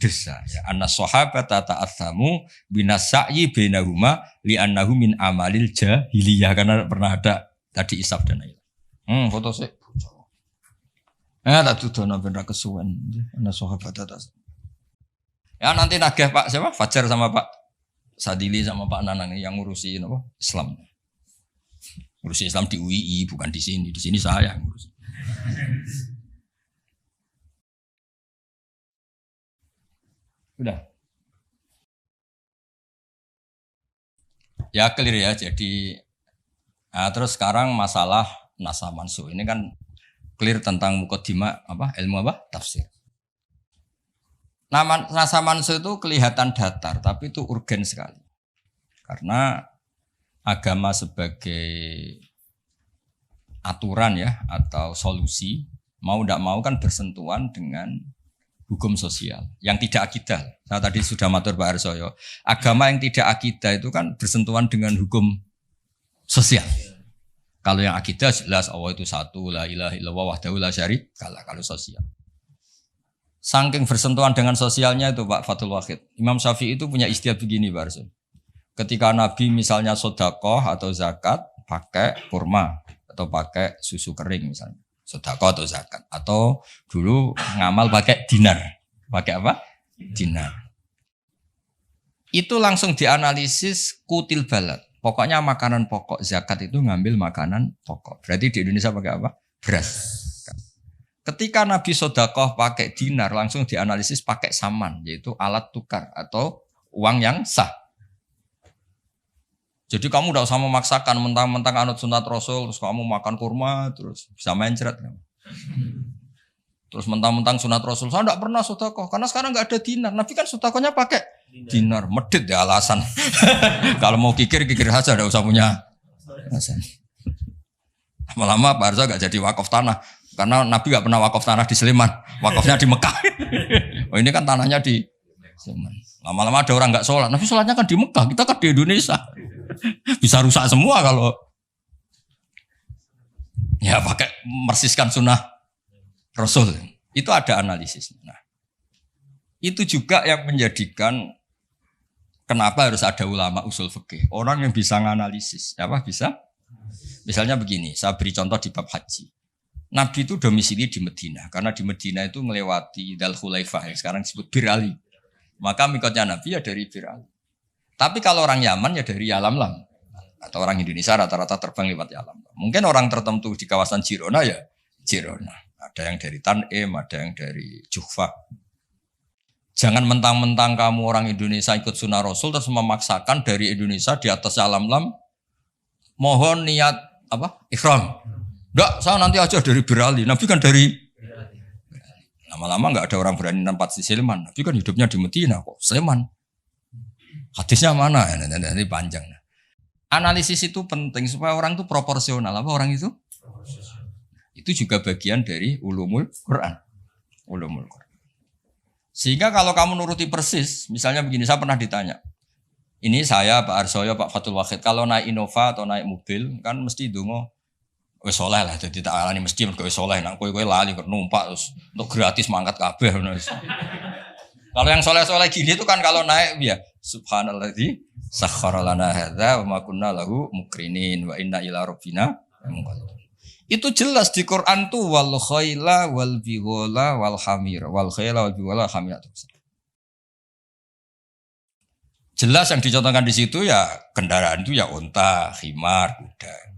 dosa ya. Anna sahabata ta'assamu binasai bainahuma li'annahu min amalil jahiliyah karena pernah ada tadi isab dan ayat. Foto sih. Tak tudono ben ra kesuwen. Ana sahabat atas. Ya nanti nagih Pak siapa? Fajar sama Pak Sadili sama Pak Nanang yang ngurusi apa? Islam. Ngurusi Islam di UII bukan di sini. Di sini saya yang ngurusi. Udah. Ya clear ya. Jadi terus sekarang masalah nasa mansuh ini kan clear tentang mukaddimah apa ilmu apa tafsir. Nasa mansuh itu kelihatan datar tapi itu urgen sekali karena agama sebagai aturan ya atau solusi mau tidak mau kan bersentuhan dengan hukum sosial yang tidak akidah. Saya tadi sudah matur Pak Arsoyo, agama yang tidak akidah itu kan bersentuhan dengan hukum sosial. Kalau yang akidah jelas Allah itu satu, la ilaha illallah wahdahu la syarikalah kalau sosial. Saking bersentuhan dengan sosialnya itu Pak Fathul Wahid. Imam Syafi'i itu punya istiadat begini Pak Arsul. Ketika Nabi misalnya sedekah atau zakat pakai kurma atau pakai susu kering misalnya. Sedekah atau zakat. Atau dulu ngamal pakai dinar. Pakai apa? Dinar. Itu langsung dianalisis kutil balad. Pokoknya makanan pokok zakat itu ngambil makanan pokok. Berarti di Indonesia pakai apa? Beras. Ketika Nabi sedekah pakai dinar langsung dianalisis pakai saman yaitu alat tukar atau uang yang sah. Jadi kamu tidak usah memaksakan mentang-mentang anut sunat Rasul terus kamu makan kurma terus bisa mencret. Terus mentang-mentang sunat Rasul saya tidak pernah sedekah karena sekarang nggak ada dinar. Nabi kan sedekahnya pakai dinar. Medit ya alasan. Kalau mau kikir saja tidak usah punya alasan. Lama-lama Pak Arzo nggak jadi wakaf tanah. Karena Nabi gak pernah wakaf tanah di Sleman, wakafnya di Mekah. Oh ini kan tanahnya di Sleman. Lama-lama ada orang gak sholat, Nabi sholatnya kan di Mekah, kita kan di Indonesia. Bisa rusak semua kalau ya pakai mersiskan sunnah Rasul. Itu ada analisisnya. Nah, itu juga yang menjadikan kenapa harus ada ulama usul fikih. Orang yang bisa nganalisis, apa bisa? Misalnya begini, saya beri contoh di bab haji. Nabi itu domisili di Medina, karena di Medina itu melewati Dal Khulaifah yang sekarang disebut Bir Ali. Maka mikotnya Nabi ya dari Bir Ali. Tapi kalau orang Yaman ya dari Yalamlam. Atau orang Indonesia rata-rata terbang lewat Yalamlam. Mungkin orang tertentu di kawasan Jirona ya Jirona. Ada yang dari Tanim, ada yang dari Juhfa. Jangan mentang-mentang kamu orang Indonesia ikut sunnah Rasul terus memaksakan dari Indonesia di atas Yalamlam mohon niat apa? Ikhram. Enggak, saya nanti aja dari Berali. Nabi kan dari lama-lama enggak ada orang berani tempat di Sleman. Nabi kan hidupnya di Medina kok. Sleman. Hadisnya mana? Ini panjang. Analisis itu penting supaya orang itu proporsional. Apa orang itu? Itu juga bagian dari ulumul Quran. Ulumul Quran. Sehingga kalau kamu nuruti persis, misalnya begini, saya pernah ditanya. Ini saya, Pak Arsoyo, Pak Fatul Wahid, kalau naik Innova atau naik mobil, kan mesti dongo, wis soleh lah, jadi tak alani mesti mergo wis soleh, nang kowe lali numpak terus untuk gratis mangkat kabeh. Kalau yang soleh-soleh gini itu kan kalau naik ya subhanalladzi sakhkhara lana hadza wa ma kunna lahu mukrinin wa inna ila rabbina munqalibun. Itu jelas di Quran tuh wal khaila wal bighala wal hamir wal khaila wal bighala hamir. Jelas yang dicontohkan di situ ya kendaraan itu ya unta, khimar, kuda.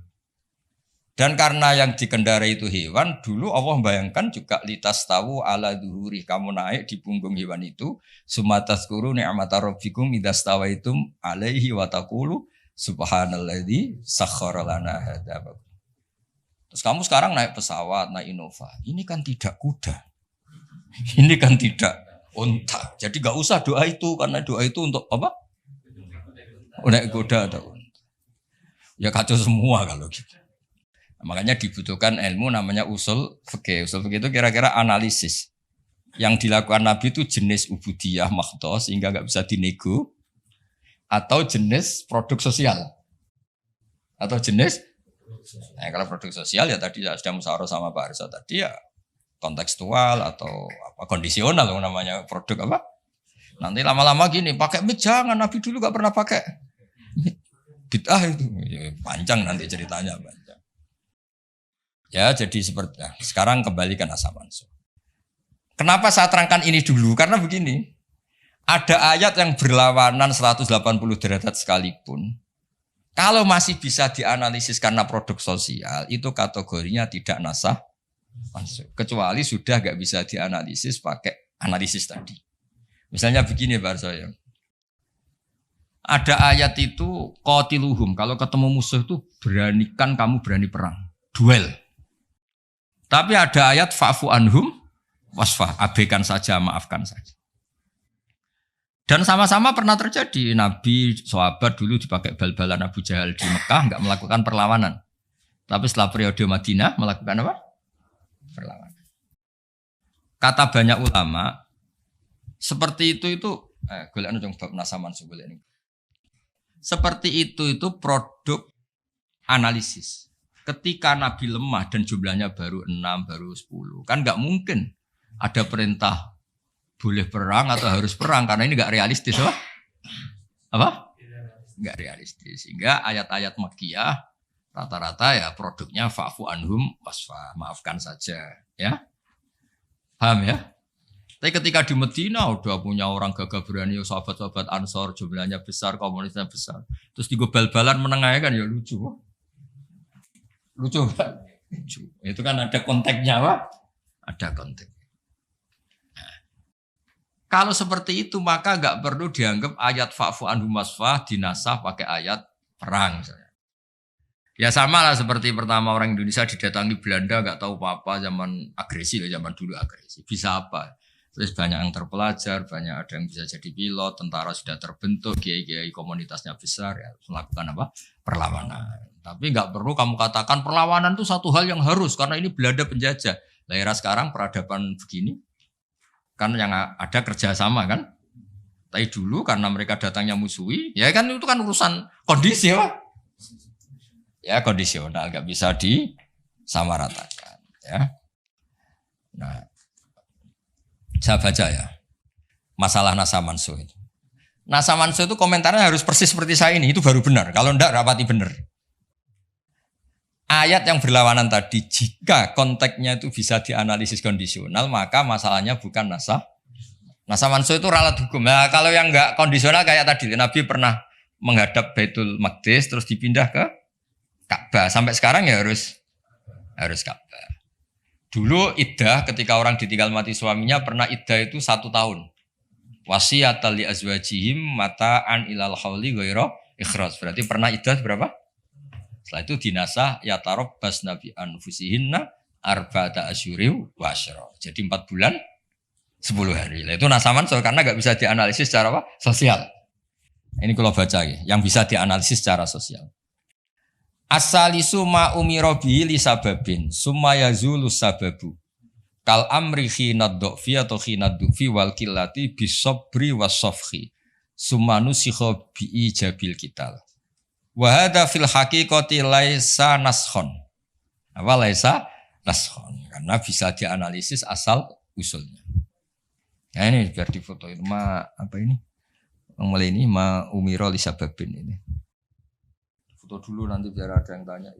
Dan karena yang dikendarai itu hewan, dulu Allah membayangkan juga litas tahu ala duhuri, kamu naik di punggung hewan itu, sumatazkuru ni'mata rabbikum idastawaitum alaihi wa taqulu subhanalladzi sakhkhara lana hadza. Terus kamu sekarang naik pesawat, naik Innova, ini kan tidak kuda. Ini kan tidak unta. Jadi enggak usah doa itu karena doa itu untuk apa? Naik kuda atau unta. Ya kacau semua kalau gitu. Makanya dibutuhkan ilmu namanya usul fikih. Usul fikih itu kira-kira analisis. Yang dilakukan Nabi itu jenis ubudiyah makhdoh sehingga nggak bisa dinego, atau jenis produk sosial, atau jenis. Nah, kalau produk sosial ya tadi sudah musyawarah sama Pak Arsa tadi ya kontekstual atau apa kondisional namanya produk apa. Nanti lama-lama gini pakai mic jangan, Nabi dulu nggak pernah pakai bid'ah itu ya, panjang nanti ceritanya panjang. Ya jadi seperti sekarang kembali ke nasab mansukh. Kenapa saya terangkan ini dulu? Karena begini, ada ayat yang berlawanan 180 derajat sekalipun, kalau masih bisa dianalisis karena produk sosial, itu kategorinya tidak nasab mansukh. Kecuali sudah nggak bisa dianalisis pakai analisis tadi. Misalnya begini Pak Arsoyo. Ada ayat itu qatiluhum, kalau ketemu musuh itu beranikan kamu berani perang, duel. Tapi ada ayat fa'fu anhum wasfah, abaikan saja, maafkan saja. Dan sama-sama pernah terjadi. Nabi, sahabat dulu dipakai bal-balan Abu Jahal di Mekah, enggak melakukan perlawanan. Tapi setelah periode Madinah melakukan apa? Perlawanan. Kata banyak ulama, seperti itu golekane jeng bab nasaman golek ini. Seperti itu produk analisis. Ketika Nabi lemah dan jumlahnya baru 6, baru 10. Kan nggak mungkin ada perintah boleh perang atau harus perang. Karena ini nggak realistis. Apa? Nggak realistis. Sehingga ayat-ayat Makkiyah rata-rata ya produknya fa'fu anhum wasfa. Maafkan saja. Ya, paham ya? Tapi ketika di Medina udah punya orang gagah berani, sahabat-sahabat Ansor jumlahnya besar, komunitasnya besar. Terus digobal-balan menengahnya kan ya lucu. Lucu kan? Lucu. Itu kan ada konteksnya, Pak. Ada konteks. Nah, kalau seperti itu maka nggak perlu dianggap ayat fa'fu anhum wasfah dinasah pakai ayat perang misalnya. Ya sama lah seperti pertama orang Indonesia didatangi Belanda nggak tahu apa-apa zaman agresi, zaman dulu agresi. Bisa apa? Terus banyak yang terpelajar, banyak ada yang bisa jadi pilot, tentara sudah terbentuk, kiai-kiai komunitasnya besar ya melakukan apa? Perlawanan. Tapi nggak perlu kamu katakan perlawanan itu satu hal yang harus karena ini Belanda penjajah. Lah era sekarang peradaban begini kan yang ada kerjasama kan. Tapi dulu karena mereka datangnya musuhi, ya kan itu kan urusan kondisi ya. Ya kondisional nggak bisa disamaratakan ya. Nah, saya baca ya masalah nasab mansukh itu. Nasab mansukh itu komentarnya harus persis seperti saya ini, itu baru benar. Kalau enggak rapati benar. Ayat yang berlawanan tadi, jika konteksnya itu bisa dianalisis kondisional, maka masalahnya bukan nasab. Nasab mansukh itu ralat hukum. Nah, kalau yang enggak kondisional kayak tadi, Nabi pernah menghadap Baitul Maqdis terus dipindah ke Ka'bah. Sampai sekarang ya harus Ka'bah. Dulu iddah ketika orang ditinggal mati suaminya pernah iddah itu 1 tahun. Wasiyatan li azwajihim mata'an ilal hauli ghaira ikhraj. Berarti pernah iddah berapa? Setelah itu dinasah ya tarabbas nabi anfusihinna arba'ata asyuri wa asyra. Jadi 4 bulan 10 hari. Nah, itu nasaman karena enggak bisa dianalisis secara apa? Sosial. Ini kalau baca ya, yang bisa dianalisis secara sosial. Asalisu ma umira bihi li sababin summa yazulu sababu. Kal amri khinad du'fi atau khinad du'fi wal qillati bisabri wasafhi. Summa nusikha bi ijabil kital. Wa hadza fil haqiqati laisa naskhon. Apa laisa naskhon? Karena bisa dianalisis asal usulnya. Nah ini biar difoto itu apa ini? Mulai ini ma umira li sababin ini. Foto dulu nanti biar ada yang tanya.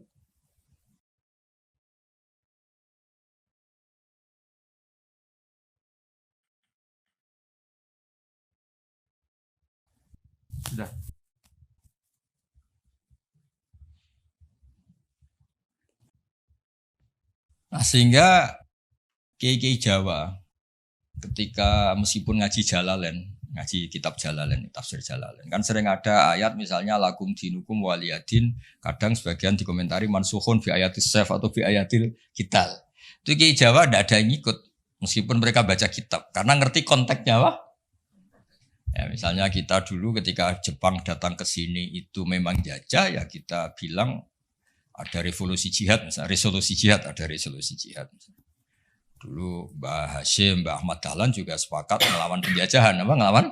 Sudah. Nah sehingga kiai-kiai Jawa ketika meskipun ngaji Jalalain, ngaji kitab Jalalain, tafsir Jalalain, kan sering ada ayat misalnya lakum dinukum waliyadin, kadang sebagian dikomentari mansukhun bi ayatis saf atau bi ayatil kital. Itu kiai Jawa tidak ada yang ikut meskipun mereka baca kitab karena ngerti konteksnya apa? Ya, misalnya kita dulu ketika Jepang datang ke sini itu memang jajah ya kita bilang ada revolusi jihad, misalnya resolusi jihad, ada resolusi jihad. Misalnya. Dulu Mbah Hashim, Mbah Ahmad Dahlan juga sepakat melawan penjajahan, apa ngelawan?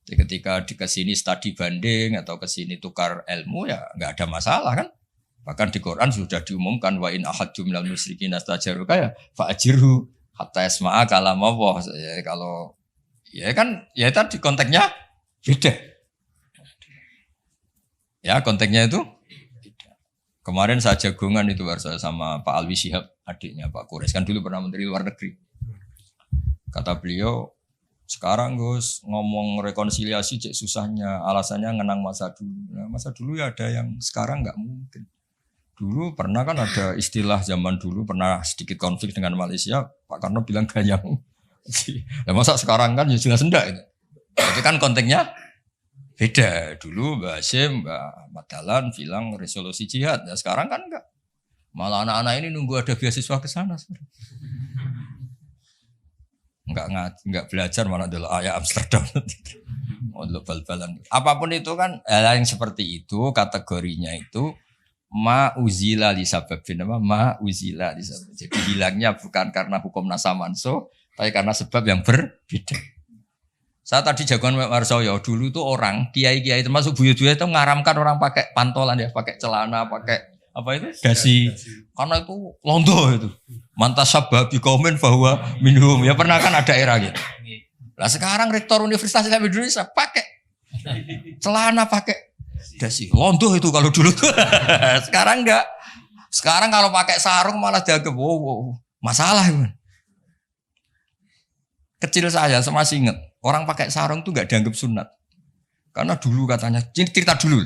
Jadi ketika ke sini studi banding atau ke sini tukar ilmu ya nggak ada masalah kan? Bahkan di Quran sudah diumumkan wa in ahadum minal musyrikin astajaruka ya fa'ajirhu hatta yasma'a kalam Allah. Ya kalau ya kan ya tadi konteksnya beda. Ya konteksnya itu kemarin saya jagongan itu sama Pak Alwi Shihab, adiknya Pak Kures, kan dulu pernah Menteri Luar Negeri. Kata beliau, sekarang Gus ngomong rekonsiliasi cek susahnya, alasannya ngenang masa dulu. Nah, masa dulu ya ada yang sekarang nggak mungkin. Dulu pernah kan ada istilah zaman dulu pernah sedikit konflik dengan Malaysia, Pak Karno bilang ganyang. Nah, masa sekarang kan ya jelas enggak itu. Itu kan konteksnya beda. Dulu Mbak Hashim, Mbak Madalan bilang resolusi jihad. Ya sekarang kan enggak. Malah anak-anak ini nunggu ada beasiswa ke sana. Enggak belajar malah dulu ayat Amsterdam. Oh, bal-balan. Apapun itu kan yang seperti itu kategorinya itu ma uzila li sababin apa ma uzila li sabab. Jadi hilangnya bukan karena hukum nasa manso, tapi karena sebab yang berbeda. Saya tadi jagoan Warsoyo dulu tuh orang kiai-kiai termasuk buyut-buyut itu ngaramkan orang pakai pantolan ya, pakai celana, pakai apa itu dasi. Karena itu londo itu. Mantas sababi komen bahwa minum ya pernah kan ada era gitu. Lah sekarang rektor Universitas Islam Indonesia pakai celana, pakai dasi. Londo itu kalau dulu tuh. Sekarang enggak. Sekarang kalau pakai sarung malah dianggap wow, masalah itu. Kecil saya masih ingat. Orang pakai sarung tuh gak dianggap sunat. Karena dulu katanya, cerita dulu.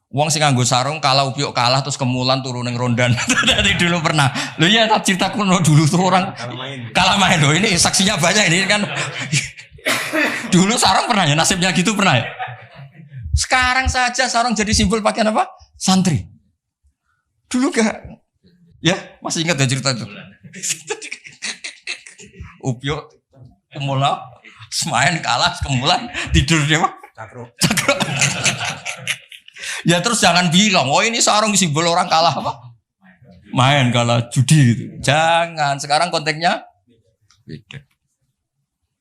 Wong sing nganggo sarung kalah upyuk kalah terus kemulan turun ning rondan. Dari dulu pernah. Loh iya tak cerita kuno dulu tuh orang kalah main. Loh ini saksinya banyak ini kan. Dulu sarung pernah ya nasibnya gitu pernah ya. Sekarang saja sarung jadi simbol pakaian apa? Santri. Dulu gak. Ya masih ingat ya cerita itu. Upyuk kemulan semain kalah kemulan tidur dia mah cakro. Ya terus jangan bilang oh ini sarung simbol orang kalah apa main kalah judi gitu. Jangan, sekarang konteksnya beda.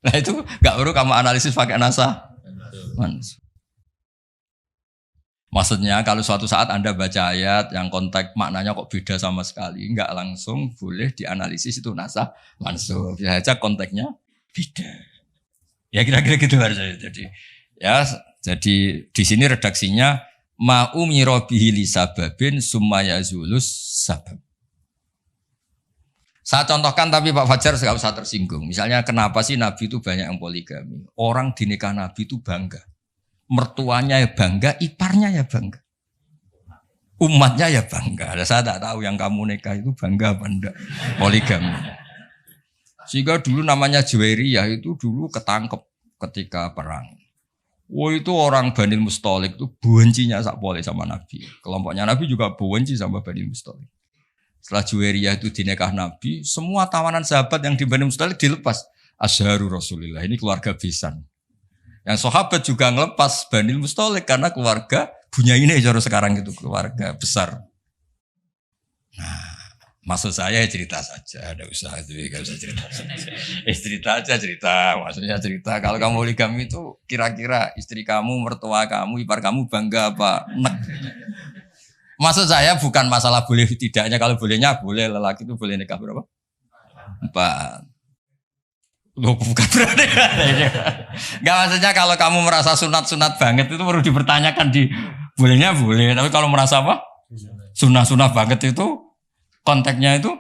Nah itu gak perlu kamu analisis pakai nasa. Maksudnya kalau suatu saat Anda baca ayat yang konteks maknanya kok beda sama sekali, nggak langsung boleh dianalisis itu nasa langsung. Bisa aja konteksnya beda. Ya kira-kira gitu harusnya. Jadi di sini redaksinya ma umira bihi li sababin summa yazulus sabab. Saya contohkan tapi Pak Fajar enggak usah tersinggung. Misalnya kenapa sih Nabi itu banyak yang poligami? Orang di nikah Nabi itu bangga. Mertuanya ya bangga, iparnya ya bangga. Umatnya ya bangga. Saya tak tahu yang kamu nikah itu bangga apa enggak poligami. Sehingga dulu namanya Juwairiyah itu dulu ketangkep ketika perang. Itu orang Bani Mustalik itu bencinya sakpole sama Nabi. Kelompoknya Nabi juga benci sama Bani Mustalik. Setelah Juwairiyah itu dinikah Nabi, semua tawanan sahabat yang di Bani Mustalik dilepas. Asharu Rasulillah, ini keluarga besan. Yang sahabat juga ngelepas Bani Mustalik karena keluarga Bunya ini cara sekarang itu keluarga besar. Nah, maksud saya cerita saja, ada usaha itu, gak usah cerita. Cerita aja cerita, maksudnya cerita. Kalau kamu poligami itu kira-kira istri kamu, mertua kamu, ipar kamu bangga apa? Nek. Maksud saya bukan masalah boleh tidaknya, kalau bolehnya boleh, lelaki itu boleh nikah berapa? 4. Loh, bukan berarti. Enggak, maksudnya kalau kamu merasa sunat-sunat banget itu perlu dipertanyakan di bolehnya boleh, tapi kalau merasa apa? Sunah-sunah banget itu konteksnya itu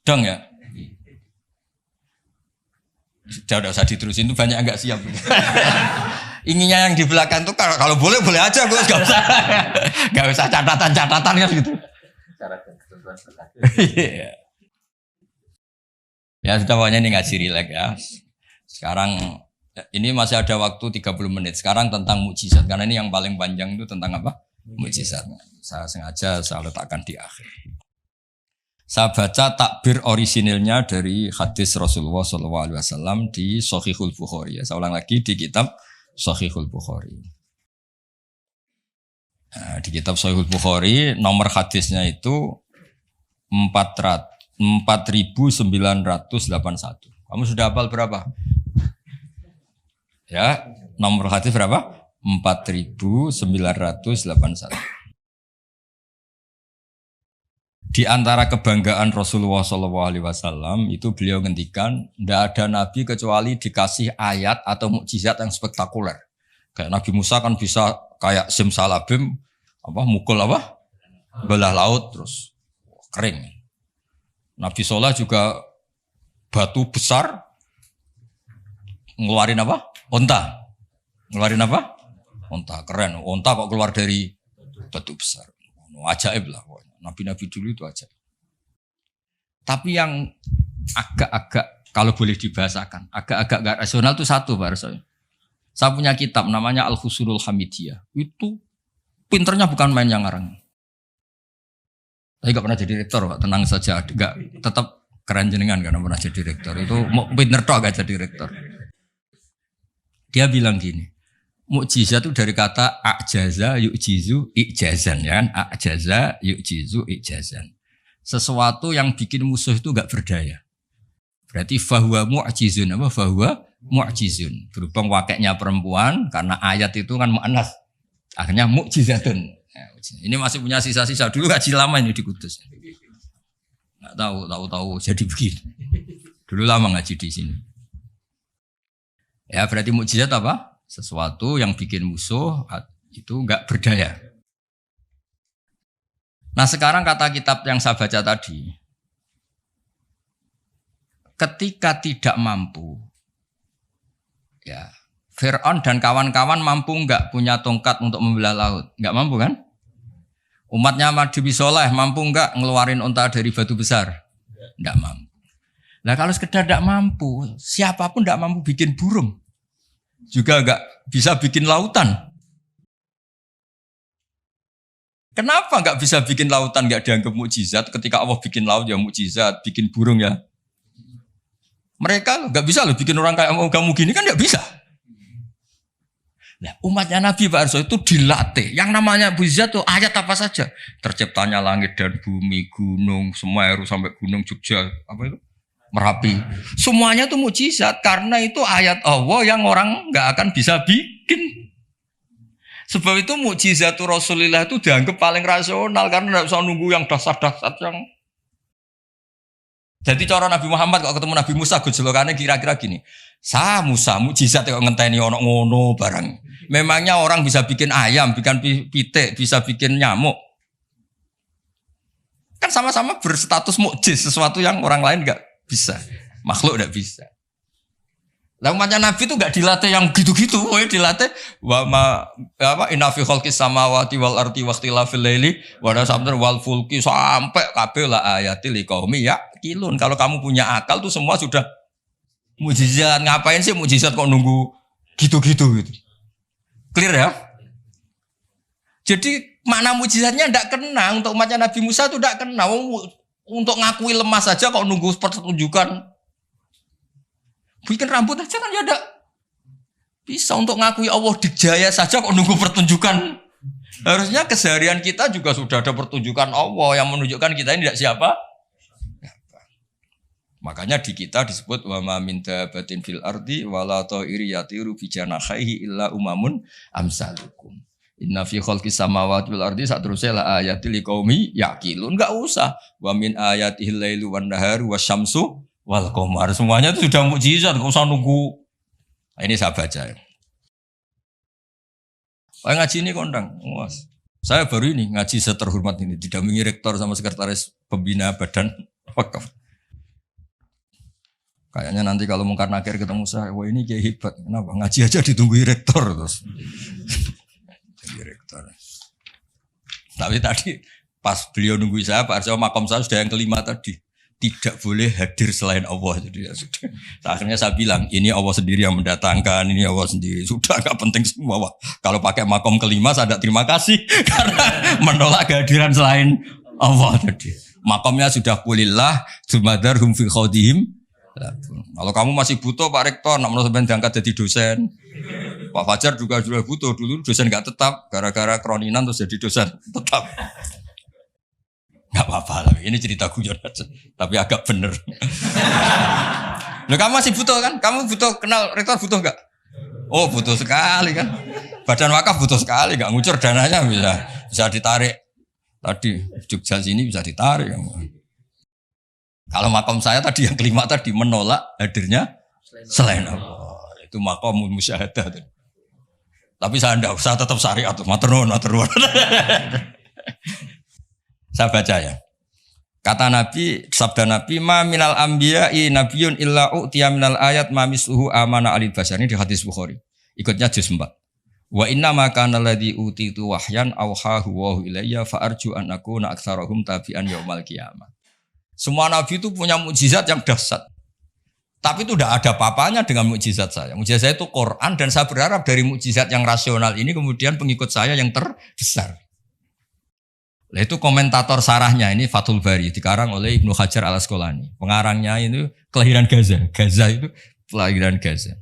dong ya. Udah usah diterusin, itu banyak yang enggak siap. Inginnya yang di belakang tuh kalau boleh boleh aja, Gus, enggak usah catatan-catatan kan gitu. Ya sudah, pokoknya ini ngaji rileks ya. Sekarang ini masih ada waktu 30 menit. Sekarang tentang mukjizat, karena ini yang paling panjang itu tentang apa? Mukjizat. Saya sengaja saya letakkan di akhir. Saya baca takbir orisinilnya dari hadis Rasulullah SAW di Shahihul Bukhari. Ya, saya ulang lagi di kitab Shahihul Bukhari. Nah, di kitab Shahihul Bukhari nomor hadisnya itu 4.981. Kamu sudah hafal berapa? Ya, nomor hadis berapa? 4.981. Di antara kebanggaan Rasulullah SAW itu beliau ngendikan, tidak ada nabi kecuali dikasih ayat atau mukjizat yang spektakuler. Kayak Nabi Musa kan bisa kayak simsalabim, mukul belah laut terus kering. Nabi Soleh juga batu besar ngeluarin onta. Ngeluarin onta, keren. Onta kok keluar dari batu besar. Ajaib lah. Nabi-nabi dulu itu ajaib. Tapi yang agak-agak, kalau boleh dibahasakan, agak-agak gak rasional itu satu, Pak Rasul. Saya punya kitab namanya Al-Husulul Hamidiyah. Itu pinternya bukan main yang ngarang. Saya gak pernah jadi rektor, Pak. Tenang saja. Gak, tetap keren jenengan karena pernah jadi rektor. Itu mau pinter toh gak jadi rektor. Dia bilang gini, mukjizat itu dari kata a'jaza yu'jizu i'jazan, ya kan? A'jaza yu'jizu i'jazan. Sesuatu yang bikin musuh itu gak berdaya. Berarti fahuwa mu'jizun. Fahuwa mu'jizun. Berhubung wakilnya perempuan, karena ayat itu kan mu'annas. Akhirnya mukjizatun. Ini masih punya sisa-sisa. Dulu ngaji lama ini di Kudus. Nggak tahu jadi begini. Dulu lama ngaji di sini. Ya berarti mukjizat apa? Sesuatu yang bikin musuh itu nggak berdaya. Nah sekarang kata kitab yang saya baca tadi, ketika tidak mampu, ya Fir'aun dan kawan-kawan mampu nggak punya tongkat untuk membelah laut? Nggak mampu kan? Umatnya Nabi Soleh mampu nggak ngeluarin unta dari batu besar? Nggak mampu. Nah kalau sekedar nggak mampu, siapapun nggak mampu bikin burung, juga nggak bisa bikin lautan. Kenapa nggak bisa bikin lautan, nggak dianggap mukjizat? Ketika Allah bikin laut ya mukjizat, bikin burung ya. Mereka nggak bisa loh bikin orang kayak kamu gini kan nggak bisa. Nah, umatnya Nabi Pak Arso itu dilatih. Yang namanya mukjizat tuh ayat apa saja. Terciptanya langit dan bumi, gunung, Semeru sampai gunung Jogja, Merapi. Semuanya itu mukjizat karena itu ayat Allah yang orang nggak akan bisa bikin. Sebab itu mukjizat Rasulullah itu dianggap paling rasional karena nggak usah nunggu yang dasar-dasar yang. Jadi cara Nabi Muhammad kalau ketemu Nabi Musa gejolokannya kira-kira gini. Musa mukjizat kok ngenteni ono ngono barang. Memangnya orang bisa bikin ayam, bikin pitik, bisa bikin nyamuk. Kan sama-sama berstatus mukjiz, sesuatu yang orang lain enggak bisa. Makhluk enggak bisa. Lah umatnya Nabi itu enggak dilatih yang gitu-gitu, dilatih inna fi khalqis samawati wal ardi waqtilafil laili wa nasabdur wal fulki sampai kabeh la ayatil liqaumi yaqilun. Kalau kamu punya akal tuh semua sudah mukjizat. Ngapain sih mukjizat kok nunggu gitu-gitu gitu. Clear ya? Jadi makna mukjizatnya tidak kena. Untuk umatnya Nabi Musa itu tidak kena. Untuk ngakui lemah saja kok nunggu pertunjukan. Bikin rambut aja kan ya ada. Bisa untuk ngakui Allah dijaya saja kok nunggu pertunjukan. Harusnya keseharian kita juga sudah ada pertunjukan Allah yang menunjukkan kita ini tidak siapa. Makanya di kita disebut wa ma min dabatin fil ardi wala ta'iri yatiru bi janahihi illa umamun amsalukum. Inna fi khalqis samawati wal ardi satrusnya la ayatil liqaumi yaqilun. Enggak usah. Wa min ayatihil lailu wan naharu wasyamsu wal qamar. Semuanya itu sudah mukjizat, enggak usah nunggu. Nah, ini saya baca ya. Pak ngaji ini kondang. Saya baru ini ngaji seterhormat ini didampingi rektor sama sekretaris pembina badan wakaf. Kayaknya nanti kalau Mungkar Nakir ketemu saya, wah ini kayak hebat. Kenapa? Ngaji aja ditunggu rektor terus. Rektor. Tapi tadi pas beliau nunggu saya, Pak Arso makom saya sudah yang kelima tadi. Tidak boleh hadir selain Allah. Jadi ya sudah. Akhirnya saya bilang, ini Allah sendiri yang mendatangkan, ini Allah sendiri. Sudah gak penting semua. Wah, kalau pakai makom kelima saya tidak terima kasih karena menolak kehadiran selain Allah tadi. Makomnya sudah kulillah, jumadarhum fi khodihim. Kalau kamu masih butuh Pak Rektor, nak menurut sampean diangkat jadi dosen. Pak Fajar juga sudah butuh, dulu dosen nggak tetap, gara-gara kroninan terus jadi dosen tetap. Nggak apa-apa, tapi ini cerita guyon aja, tapi agak bener. Loh, kamu masih butuh kan? Kamu butuh kenal Rektor butuh nggak? Oh butuh sekali kan? Badan wakaf butuh sekali, nggak ngucur dananya bisa ditarik. Tadi Jogja sini bisa ditarik. Kalau makom saya tadi yang kelima tadi menolak hadirnya selain Allah. Itu makom musyahadah. Tapi saya tetap syariat. Maturnuun. Saya baca ya. Kata Nabi, sabda Nabi, ma minal anbiya'i nabiyyun illa u'tiya minal ayat ma misluhu amana alil bashar. Ini di hadis Bukhari. Ikutnya juz 4. Wa inna ma kana alladhi utitu wahyan awhahu wa ilayya fa arju an akuna aktsarahum tabi'an yaumal qiyamah. Semua nabi itu punya mukjizat yang dahsyat. Tapi itu tidak ada apa-apanya dengan mukjizat saya. Mukjizat saya itu Quran dan saya berharap dari mukjizat yang rasional ini kemudian pengikut saya yang terbesar. Nah, itu komentator sarahnya ini Fathul Bari dikarang oleh Ibnu Hajar al-Asqalani. Pengarangnya itu kelahiran Gaza. Gaza itu kelahiran Gaza.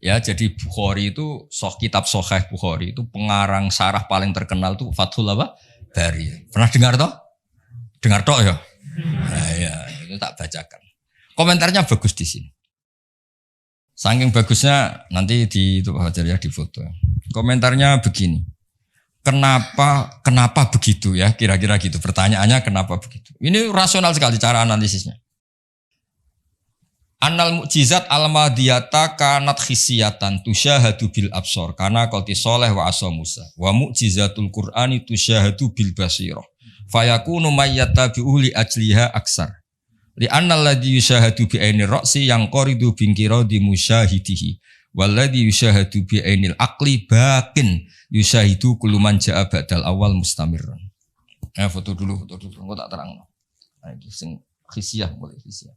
Ya, jadi Bukhari itu kitab Sahih Bukhari itu pengarang sarah paling terkenal itu Fathul Bari. Pernah dengar toh? Dengar toh ya? Nah, ya, itu tak bacakan. Komentarnya bagus di sini. Saking bagusnya nanti di itu Pak Hajar ya di foto. Komentarnya begini. Kenapa begitu ya? Kira-kira gitu. Pertanyaannya kenapa begitu? Ini rasional sekali cara analisisnya. Annal mukjizat al-madiyata kanat khisiyatan tusyahadu bil absor karena qati sholeh wa asa Musa. Wa mukjizatul Qur'ani tusyahadu bil basirah. Fayakunu mayyatabi'u li ajliha aksar. Li anna alladhi yushahadu bi ainir ra'si yang qoridu bingkira di musyahidihi. Walladhi yushahadu bi ainil aqli bakin yushahidu kuluman ja'a ba'dal awal mustamirran. Foto dulu. Engko tak terangno. Nah, iki sing khisiyah boleh khisiyah.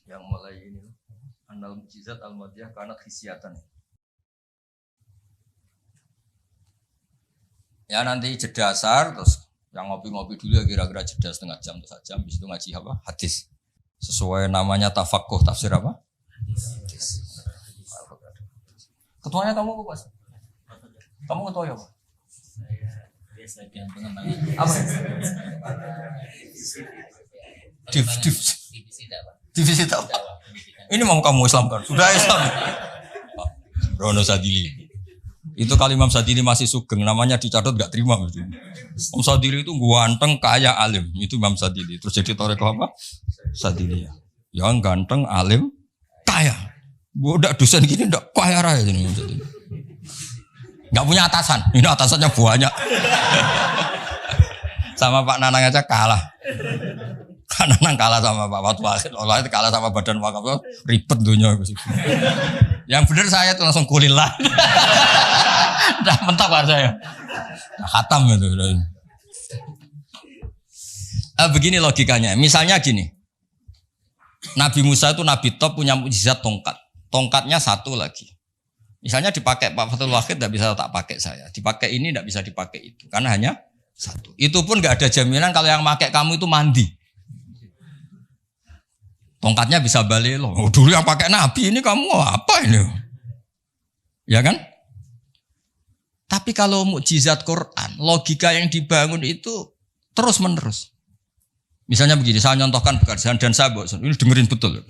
Yang mulai ini annal mukjizat al-madiyah kana khisiyatan. Ya nanti jeda asar terus yang ngopi-ngopi dulu ya kira-kira jeda setengah jam atau sejam habis itu ngaji apa? Hadis. Sesuai namanya tafakuh tafsir apa? Hadis. Ketuanya kamu apa, Pak? Kamu ketua ya, Pak? Saya biasa pengembangan. Apa? Divisi dakwah. Ini mau kamu Islamkan. Sudah Islam. Rono Sadili. Itu kalau Imam Sadili masih sugeng, namanya dicatat gak terima. Imam Sadili itu ganteng, kaya, alim. Itu Imam Sadili. Terus jadi toreko apa? Sadili ya. Yang ganteng, alim, kaya. Budak dosen gini ndak kaya raya jadi Imam Sadili. Gak punya atasan. Ini atasannya banyak. Sama Pak Nanang aja kalah. Nanang kalah sama Pak Fatul Akhir. Allah itu kalah sama badan wakaf. Ribet dunia. Yang benar saya itu langsung kulillah. Udah mentok kan saya. Udah khatam itu. Begini logikanya. Misalnya gini. Nabi Musa itu Nabi top punya mukjizat tongkat. Tongkatnya satu lagi. Misalnya dipakai Pak Fathul Wahid tidak bisa tak pakai saya. Dipakai ini tidak bisa dipakai itu. Karena hanya satu. Itu pun nggak ada jaminan kalau yang pakai kamu itu mandi. Tongkatnya bisa balik loh. Oh, dulu yang pakai Nabi ini kamu apa ini? Ya kan? Tapi kalau mukjizat Quran, logika yang dibangun itu terus menerus. Misalnya begini, saya nyontohkan pekerjaan dan saya bosan. Ini dengerin betul.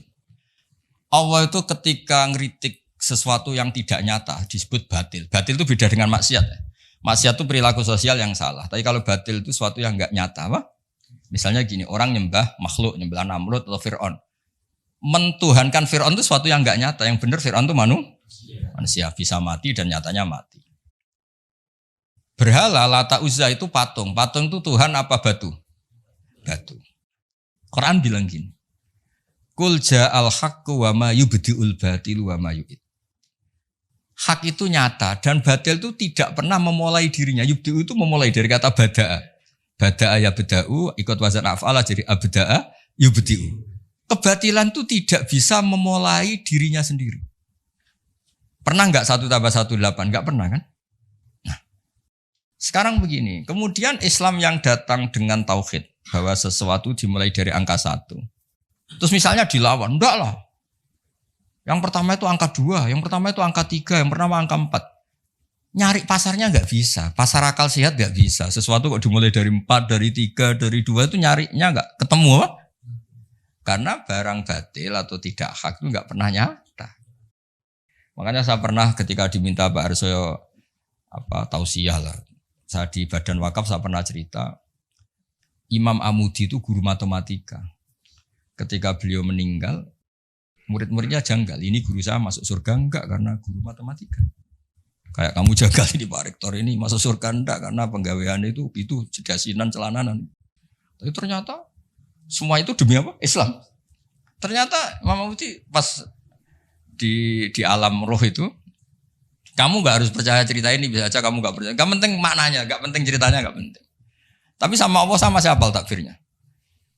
Allah itu ketika ngeritik sesuatu yang tidak nyata disebut batil. Batil itu beda dengan maksiat. Maksiat itu perilaku sosial yang salah. Tapi kalau batil itu sesuatu yang enggak nyata, apa? Misalnya gini, orang nyembah makhluk, nyembah Namrud atau Fir'aun. Mentuhankan Fir'aun itu sesuatu yang enggak nyata. Yang benar Fir'aun itu manusia bisa mati dan nyatanya mati. Berhala Lata Uzza itu patung. Patung itu Tuhan apa batu? Batu. Quran bilang gini. Qul ja'al haqqu wa ma yubdi'ul batilu wa ma yu'id. Hak itu nyata dan batil itu tidak pernah memulai dirinya. Yubdi'u itu memulai dari kata bada'a. Bada'a ya beda'u, ikut wazan af'ala jadi abda'a yubdi'u. Kebatilan itu tidak bisa memulai dirinya sendiri. Pernah enggak 1 tambah 1 8? Enggak pernah kan? Nah, sekarang begini. Kemudian Islam yang datang dengan tauhid. Bahwa sesuatu dimulai dari angka 1. Terus misalnya dilawan. Enggak lah. Yang pertama itu angka 2. Yang pertama itu angka 3. Yang pertama angka 4. Nyari pasarnya enggak bisa. Pasar akal sehat enggak bisa. Sesuatu kok dimulai dari 4, dari 3, dari 2 itu nyarinya enggak ketemu apa? Karena barang batil atau tidak hak itu enggak pernah nyata. Makanya saya pernah ketika diminta Pak Arsoyo tausiah lah. Saya di Badan Wakaf saya pernah cerita Imam Amudi itu guru matematika. Ketika beliau meninggal, murid-muridnya janggal. Ini guru saya masuk surga enggak karena guru matematika. Kayak kamu janggal ini Pak Rektor ini masuk surga enggak karena penggawaian itu jedasinan celananan. Tapi ternyata semua itu demi apa? Islam. Ternyata Imam Amudi pas di alam roh itu, kamu nggak harus percaya cerita ini, bisa aja kamu nggak percaya. Nggak penting maknanya, nggak penting ceritanya, nggak penting. Tapi sama Allah sama siapa takbirnya?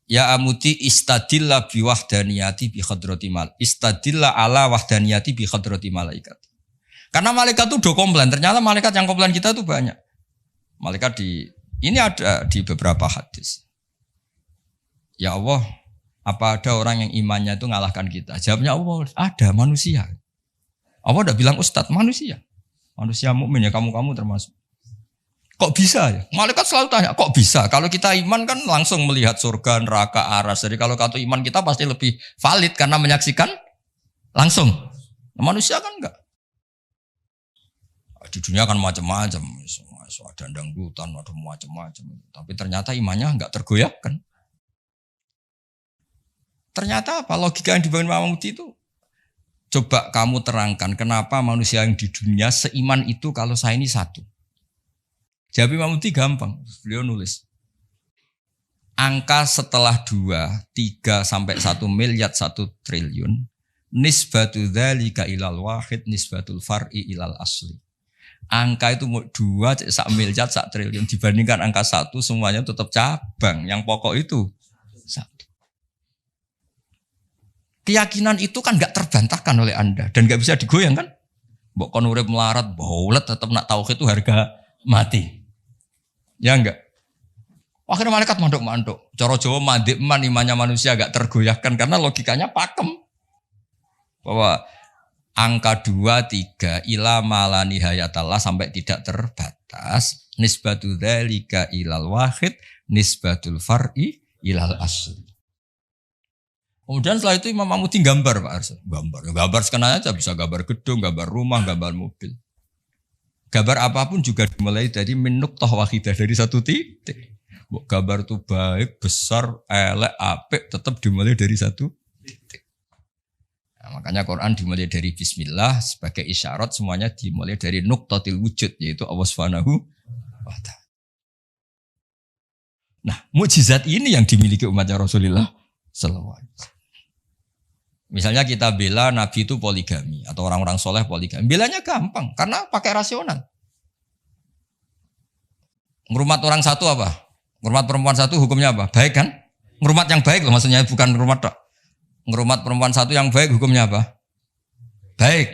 Ya Amudi istadilla bi wahdaniyati bi khadrati mal. Istadilla ala wahdaniyati bi khadrati malaikat. Karena malaikat itu udah komplain. Ternyata malaikat yang komplain kita itu banyak. Malaikat ini ada di beberapa hadis. Ya Allah, apa ada orang yang imannya itu ngalahkan kita? Jawabnya Allah, ada manusia. Allah udah bilang ustadz, manusia. Manusia mukmin ya kamu termasuk. Kok bisa ya? Malaikat selalu tanya, kok bisa? Kalau kita iman kan langsung melihat surga, neraka, aras. Jadi kalau kartu iman kita pasti lebih valid karena menyaksikan langsung. Nah, manusia kan enggak. Di dunia kan macam-macam. Ada dangdutan, ada macam-macam. Tapi ternyata imannya enggak tergoyahkan. Ternyata apa? Logika yang dibangun Imam Amudi itu. Coba kamu terangkan kenapa manusia yang di dunia seiman itu kalau saya ini satu. Jawab Imam Amudi gampang. Beliau nulis. Angka setelah 2, 3 sampai 1 miliar 1 triliun. Nisbatu dzalika ilal wahid nisbatul far'i ilal asli. Angka itu 2, 1 miliar 1 triliun. Dibandingkan angka 1 semuanya tetap cabang. Yang pokok itu 1. Keyakinan itu kan gak terbantahkan oleh Anda. Dan gak bisa digoyang kan. Mbok kon urip melarat, baulet tetap nak tauhid itu harga mati. Ya enggak. Akhirnya malaikat manduk-manduk. Cara Jawa mandik man imannya manusia gak tergoyahkan karena logikanya pakem. Bahwa angka 2, 3 ila mala nihayatallah sampai tidak terbatas. Nisbatu dzalika ilal wahid nisbatul far'i ilal asli. Kemudian setelah itu Imam Amudi gambar Pak Arso. Gambar sekenanya aja bisa gambar gedung, gambar rumah, gambar mobil. Gambar apapun juga dimulai dari min nuqtah wahidah, dari satu titik. Gambar itu baik, besar, elek, apik, tetap dimulai dari satu titik. Nah, makanya Quran dimulai dari bismillah sebagai isyarat semuanya dimulai dari nuqtatil wujud, yaitu Allah Subhanahu wa ta'ala. Nah, mukjizat ini yang dimiliki umatnya Rasulullah sallallahu alaihi wasallam. Misalnya kita bela Nabi itu poligami atau orang-orang soleh poligami. Belanya gampang karena pakai rasional. Ngerumat orang satu apa? Ngerumat perempuan satu hukumnya apa? Baik kan? Ngerumat yang baik loh maksudnya, bukan ngerumat tak. Ngerumat perempuan satu yang baik hukumnya apa? Baik.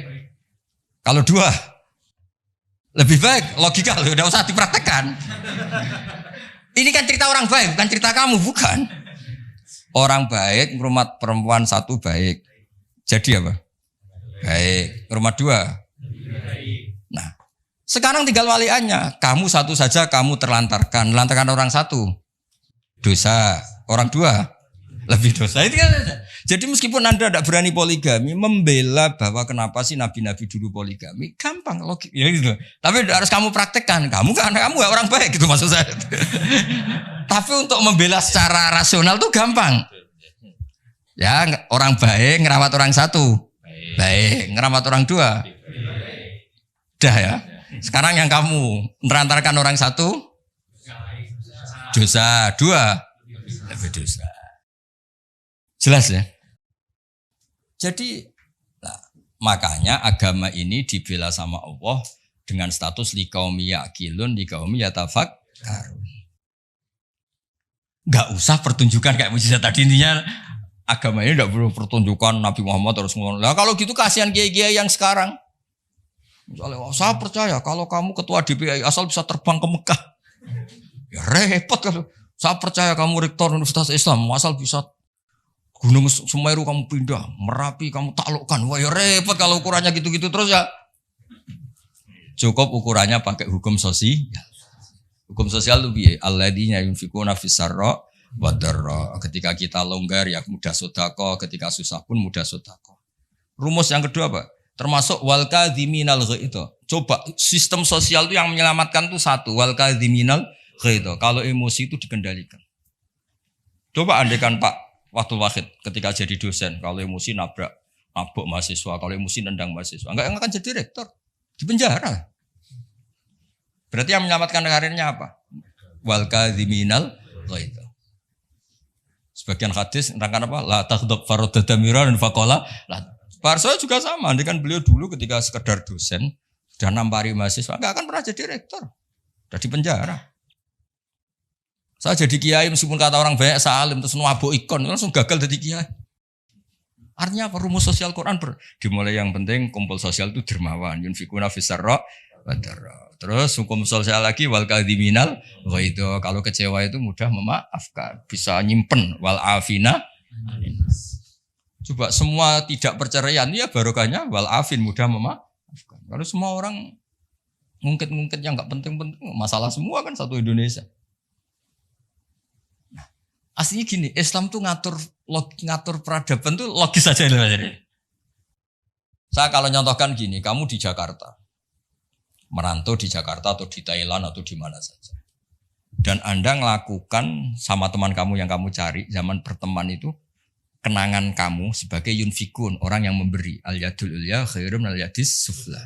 Kalau 2 lebih baik, logika loh, udah usah dipraktekkan. Ini kan cerita orang baik, bukan cerita kamu, bukan. Orang baik ngrumat perempuan satu baik. Jadi apa? Baik. Ngrumat dua. Nah, sekarang tinggal waliannya. Kamu satu saja kamu terlantarkan. Lantarkan orang satu. Dosa. Orang dua. Lebih dosa. Itu kan. Jadi meskipun Anda tidak berani poligami, membela bahwa kenapa sih nabi-nabi dulu poligami, gampang logik ya gitu. Tapi harus kamu praktekkan. Kamu gak orang baik gitu maksud saya. Tapi untuk membela secara rasional tuh gampang. Ya orang baik ngerawat orang satu, baik ngerawat orang dua, dah ya. Sekarang yang kamu menerantarkan orang satu, dosa dua, lebih dosa. Jelas ya. Jadi, nah, makanya agama ini dibela sama Allah dengan status liqaumi yaqilun, liqaumi yatafakkarun. Gak usah pertunjukan kayak mujizat tadi, intinya agama ini tidak perlu pertunjukan Nabi Muhammad terus ngomong. Lah kalau gitu kasihan kiai-kiai yang sekarang. Misalnya, saya percaya kalau kamu ketua DPI asal bisa terbang ke Mekah. Ya repot kalau. Saya percaya kamu rektor Universitas Islam asal bisa Gunung Semeru kamu pindah, Merapi kamu taklukkan. Wah ya repot kalau ukurannya gitu-gitu terus ya. Cukup ukurannya pakai hukum sosial. Hukum sosial itu piye? Alladzina yunfikuna fis-sarra wa dharra. Ketika kita longgar ya mudah sedekah, ketika susah pun mudah sedekah. Rumus yang kedua apa? Termasuk wal kadhiminal ghaidh. Coba sistem sosial itu yang menyelamatkan itu satu, wal kadhiminal ghaidh. Kalau emosi itu dikendalikan. Coba andaikan Pak Waktu Wahid ketika jadi dosen, kalau emosi nabrak mahasiswa, kalau emosi nendang mahasiswa, enggak akan jadi rektor, di penjara. Berarti yang menyelamatkan karirnya apa? Wal kadhiminal ghaidh. Sebagian hadis nerangkan apa? La taghdab faradadamira dan faqala. Parso juga sama, kan beliau dulu ketika sekedar dosen dan nampari mahasiswa, enggak akan pernah jadi rektor. Sudah di penjara. Saya jadi kiai meskipun kata orang banyak salim terus nuabuk ikon langsung gagal jadi kiai. Artinya apa? Rumus sosial Quran dimulai yang penting kumpul sosial itu dermawan, yunfikuna fis-sarra wa dharra. Terus hukum sosial lagi wal kadhiminal ghaidh. Kalau kecewa itu mudah memaafkan, bisa nyimpen wal afina. Coba semua tidak perceraian ya barokahnya wal afin mudah memaafkan. Kalau semua orang ngungkit-ngungkit yang enggak penting-penting masalah semua kan satu Indonesia. Aslinya gini, Islam tuh ngatur peradaban tuh logis saja. Saya kalau nyontohkan gini, kamu di Jakarta, merantau di Jakarta atau di Thailand atau di mana saja, dan Anda melakukan sama teman kamu yang kamu cari zaman berteman itu, kenangan kamu sebagai yunfikun, orang yang memberi, al yadul ulya khairum al yadis sufla.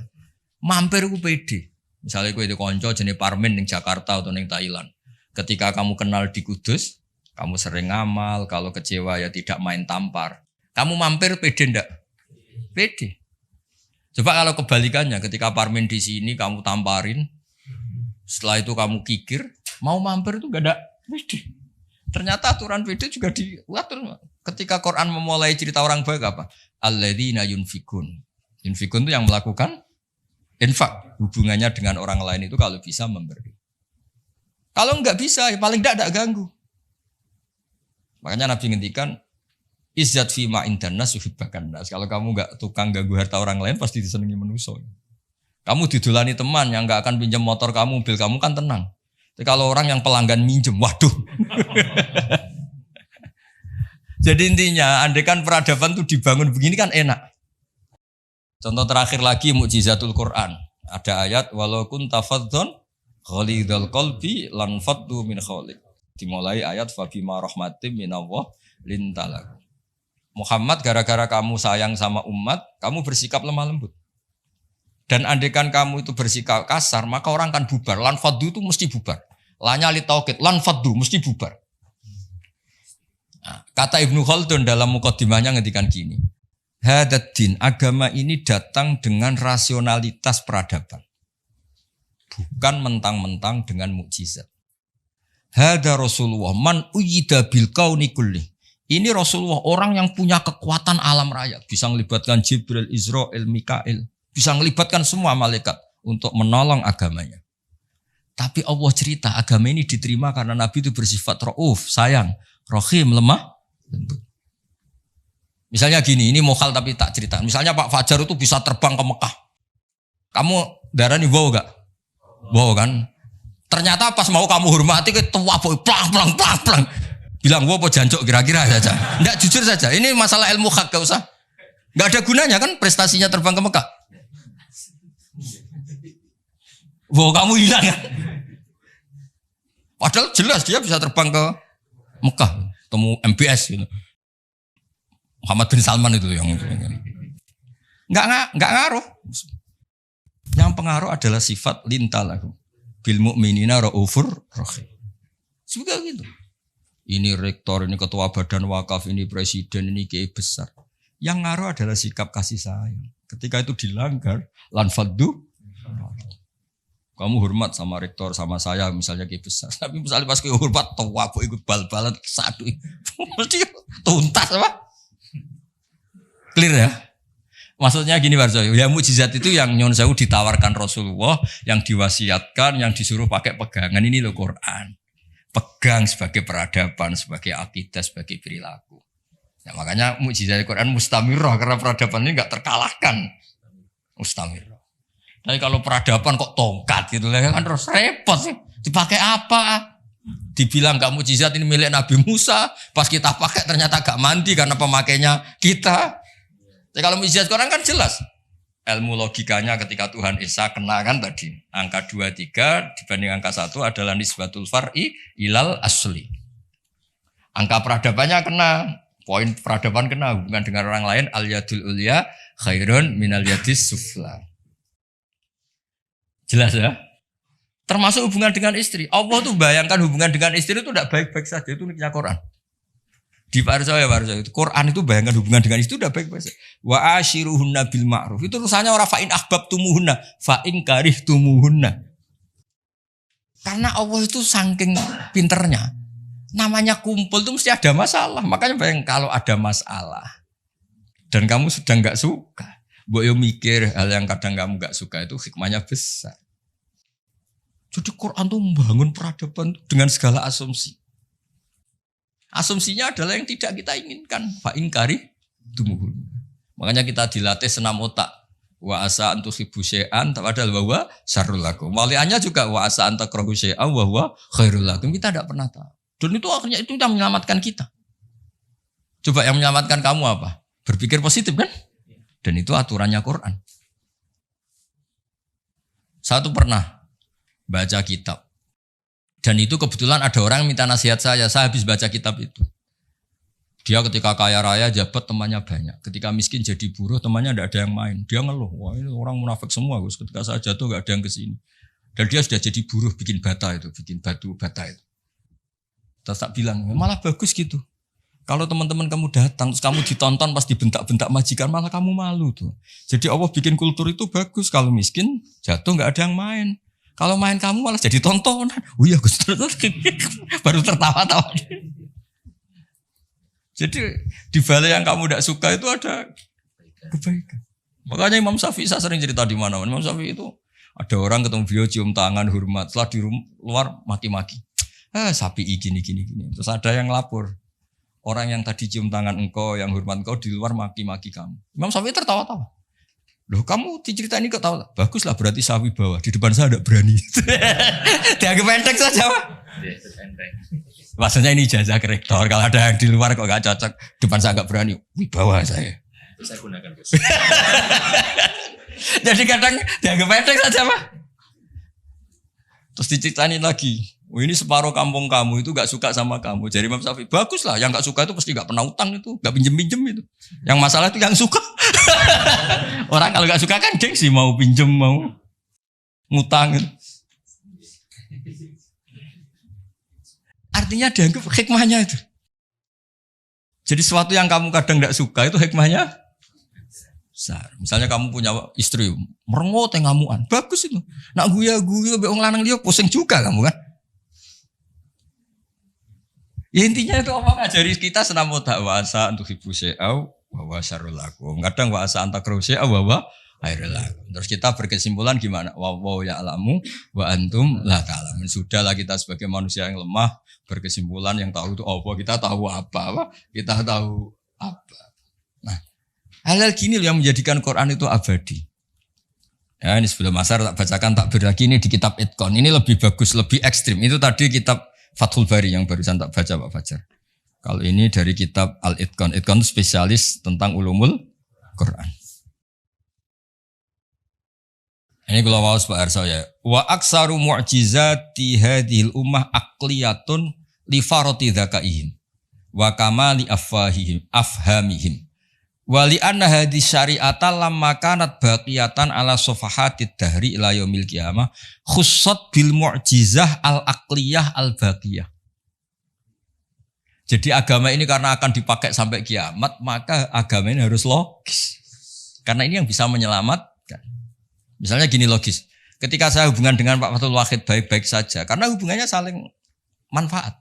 Mampir ku pede. Misalnya ku itu konco jenis Parmin di Jakarta atau di Thailand. Ketika kamu kenal di Kudus, kamu sering ngamal, kalau kecewa ya tidak main tampar. Kamu mampir pede ndak? Pede. Coba kalau kebalikannya, ketika Parmin di sini kamu tamparin, setelah itu kamu kikir, mau mampir itu gak ada pede. Ternyata aturan pede juga diatur. Ketika Quran memulai cerita orang baik apa? Alladzina yunfikun. Yunfikun itu yang melakukan infak. Hubungannya dengan orang lain itu kalau bisa memberi. Kalau enggak bisa, ya paling enggak ganggu. Makanya Nabi ngendikan izzat fima indanas uhibbakan nas. Kalau kamu enggak tukang ganggu harta orang lain pasti disenangi manusia. Kamu didolani teman yang enggak akan pinjam motor kamu, mobil kamu kan tenang. Tapi kalau orang yang pelanggan minjem, waduh. Jadi intinya andaikan peradaban itu dibangun begini kan enak. Contoh terakhir lagi mukjizatul Quran. Ada ayat walau kunta fadhdhan ghalidhal qalbi lan faddu min khawlik. Dimulai ayat fabima rahmatim minallah lintalak. Muhammad gara-gara kamu sayang sama umat, kamu bersikap lemah lembut. Dan andaikan kamu itu bersikap kasar, maka orang akan bubar. Lan faddu itu mesti bubar. Lanya li taukid, lan faddu mesti bubar. Nah, kata Ibnu Khaldun dalam mukadimahnya ngendikan gini. Hadaddin, agama ini datang dengan rasionalitas peradaban. Bukan mentang-mentang dengan mukjizat. Hada Rasulullah man uyida bil kauni kulli. Ini Rasulullah orang yang punya kekuatan alam raya, bisa melibatkan Jibril, Israel, Mikail, bisa melibatkan semua malaikat untuk menolong agamanya. Tapi Allah cerita agama ini diterima karena Nabi itu bersifat rauf, sayang, rahim, lemah Misalnya gini, ini mokal tapi tak cerita. Misalnya Pak Fajar itu bisa terbang ke Mekah. Kamu darah nih wow gak? Wow kan? Ternyata pas mau kamu hormati ke tua boy plang. Bilang wow apa jancok kira-kira saja. Enggak, jujur saja. Ini masalah ilmu hak, gak usah. Enggak ada gunanya kan prestasinya terbang ke Mekah. Wow, kamu hilang kan? Padahal jelas dia bisa terbang ke Mekah, temu MBS gitu. Muhammad bin Salman itu yang enggak ngaruh. Yang pengaruh adalah sifat lintalahu bil mu'minina raufur rahim. Juga gitu. Ini rektor, ini ketua badan wakaf, ini presiden, ini kiai besar. Yang ngaruh adalah sikap kasih sayang. Ketika itu dilanggar, lan faddu. Kamu hormat sama rektor, sama saya misalnya kiai besar. Tapi misalnya pas kiai hormat, tua aku ikut bal-balan satu. Mesti tuntas apa? Clear ya? Maksudnya gini Warso, ya mukjizat itu yang Nyon Sewu ditawarkan Rasulullah, yang diwasiatkan, yang disuruh pakai pegangan ini loh Quran. Pegang sebagai peradaban, sebagai akidah, sebagai perilaku. Ya, makanya mukjizat Quran mustamirah karena peradaban ini enggak terkalahkan. Mustamirah. Tapi kalau peradaban kok tongkat gitu kan terus repot sih. Dipakai apa? Dibilang enggak mukjizat ini milik Nabi Musa, pas kita pakai ternyata enggak mandi karena pemakainya kita. Jadi kalau mukjizat Quran kan jelas. Ilmu logikanya ketika Tuhan Esa kena kan tadi. Angka 23 dibanding angka 1 adalah nisbatul far'i ilal asli. Angka peradabannya kena. Poin peradaban kena hubungan dengan orang lain. Al-yadul ulya khairun minal yadis sufla. Jelas ya? Termasuk hubungan dengan istri. Allah tuh bayangkan hubungan dengan istri itu tidak baik-baik saja. Itu niknya Quran. Di Warso itu Quran itu bayangkan hubungan dengan istri itu tidak baik-baik saja. Wa ashiruhunna bil ma'ruf. Itu urusannya orang fa'in ahbabtumuhunna, fa'in karihtumuhunna. Karena Allah itu saking pinternya. Namanya kumpul itu mesti ada masalah. Makanya bayang kalau ada masalah dan kamu sudah enggak suka, mbok yo mikir hal yang kadang kamu enggak suka itu hikmahnya besar. Jadi Quran tuh membangun peradaban dengan segala asumsi. Asumsinya adalah yang tidak kita inginkan. Fa'in karihtumuhunna. Makanya kita dilatih senam otak. Wa asa antusibu syai'an padahal wa huwa syarrul lakum. Waliannya juga wa asa antakrahu syai'an wa huwa khairul lakum. Kita tidak pernah tahu. Dan itu akhirnya itu yang menyelamatkan kita. Coba yang menyelamatkan kamu apa? Berpikir positif kan? Dan itu aturannya Quran. Saya tuh pernah baca kitab. Dan itu kebetulan ada orang minta nasihat saya habis baca kitab itu. Dia ketika kaya raya jabat temannya banyak. Ketika miskin jadi buruh temannya tidak ada yang main. Dia ngeluh, wah ini orang munafik semua Gus. Ketika saya jatuh gak ada yang kesini. Dan dia sudah jadi buruh bikin bata itu, bikin batu bata itu. Terus tak bilang, malah bagus gitu. Kalau teman-teman kamu datang, terus kamu ditonton pas dibentak-bentak majikan, malah kamu malu tuh. Jadi Allah bikin kultur itu bagus. Kalau miskin jatuh gak ada yang main. Kalau main kamu malah jadi tontonan. Oh iya Gus, baru tertawa-tawa. Jadi di balik yang kamu tidak suka itu ada kebaikan. Makanya Imam Syafi'i saya sering cerita di mana. Imam Syafi'i itu ada orang ketemu beliau cium tangan hormat, setelah di luar maki-maki. Sapi gini. Terus ada yang lapor. Orang yang tadi cium tangan engkau, yang hormat engkau di luar maki-maki kamu. Imam Syafi'i tertawa-tawa. Loh kamu diceritain ini ketawa. Baguslah berarti sawi bawah. Di depan saya tidak berani. Dianggap pendek saja Pak. Maksudnya ini ijazah ke rektor. Kalau ada yang di luar kok gak cocok. Depan saya gak berani. Wibawa saya. Itu saya gunakan Gus. Jadi kadang dianggap pendek saja Pak. Terus diceritain lagi. Oh, ini separuh kampung kamu itu gak suka sama kamu. Jadi Imam Syafi'i, baguslah. Yang gak suka itu pasti gak pernah utang itu. Gak pinjem-pinjem itu. Yang masalah itu yang suka. Orang kalau gak suka kan gengsi. Mau pinjem, mau ngutang gitu. Artinya dianggap hikmahnya itu. Jadi sesuatu yang kamu kadang gak suka itu hikmahnya besar. Misalnya kamu punya istri merengut yang ngamuan. Bagus itu. Nak guya-guya, beong lanang dia pusing juga kamu kan. Ya intinya itu Allah ngajari kita senam otak wa asa untuk ibu syai'au wa syarrul lakum. Kadang wa asa antakrahu syai'au wa khairul lakum. Terus kita berkesimpulan gimana? Wallahu ya'lamu wa antum la ta'lamun. Sudahlah kita sebagai manusia yang lemah berkesimpulan yang tahu itu apa, kita tahu apa? Kita tahu apa. Nah, hal-hal gini yang menjadikan Quran itu abadi. Ya, ini sebelum asar tak bacakan takbir lagi ini di kitab Itqan. Ini lebih bagus, lebih ekstrim. Itu tadi kitab Fathul Bari yang barusan tak baca Pak Fajar. Kalau ini dari kitab Al-Itqan. Itqan itu spesialis tentang ulumul Quran. Ini kalau mau Pak Arso ya. Wa aksaru mu'jizati hadhil ummah aqliyatun li farati dzakaihim wa kamali afhamihim. Wali anna hadis syari'ata lamma kanat baqiyatan ala sofahatid dahri ila yaumil qiyamah khussat bil mu'jizah al-aqliyah al-baqiyah. Jadi agama ini karena akan dipakai sampai kiamat, maka agama ini harus logis. Karena ini yang bisa menyelamatkan. Misalnya gini logis. Ketika saya hubungan dengan Pak Fathul Wahid baik-baik saja, karena hubungannya saling manfaat.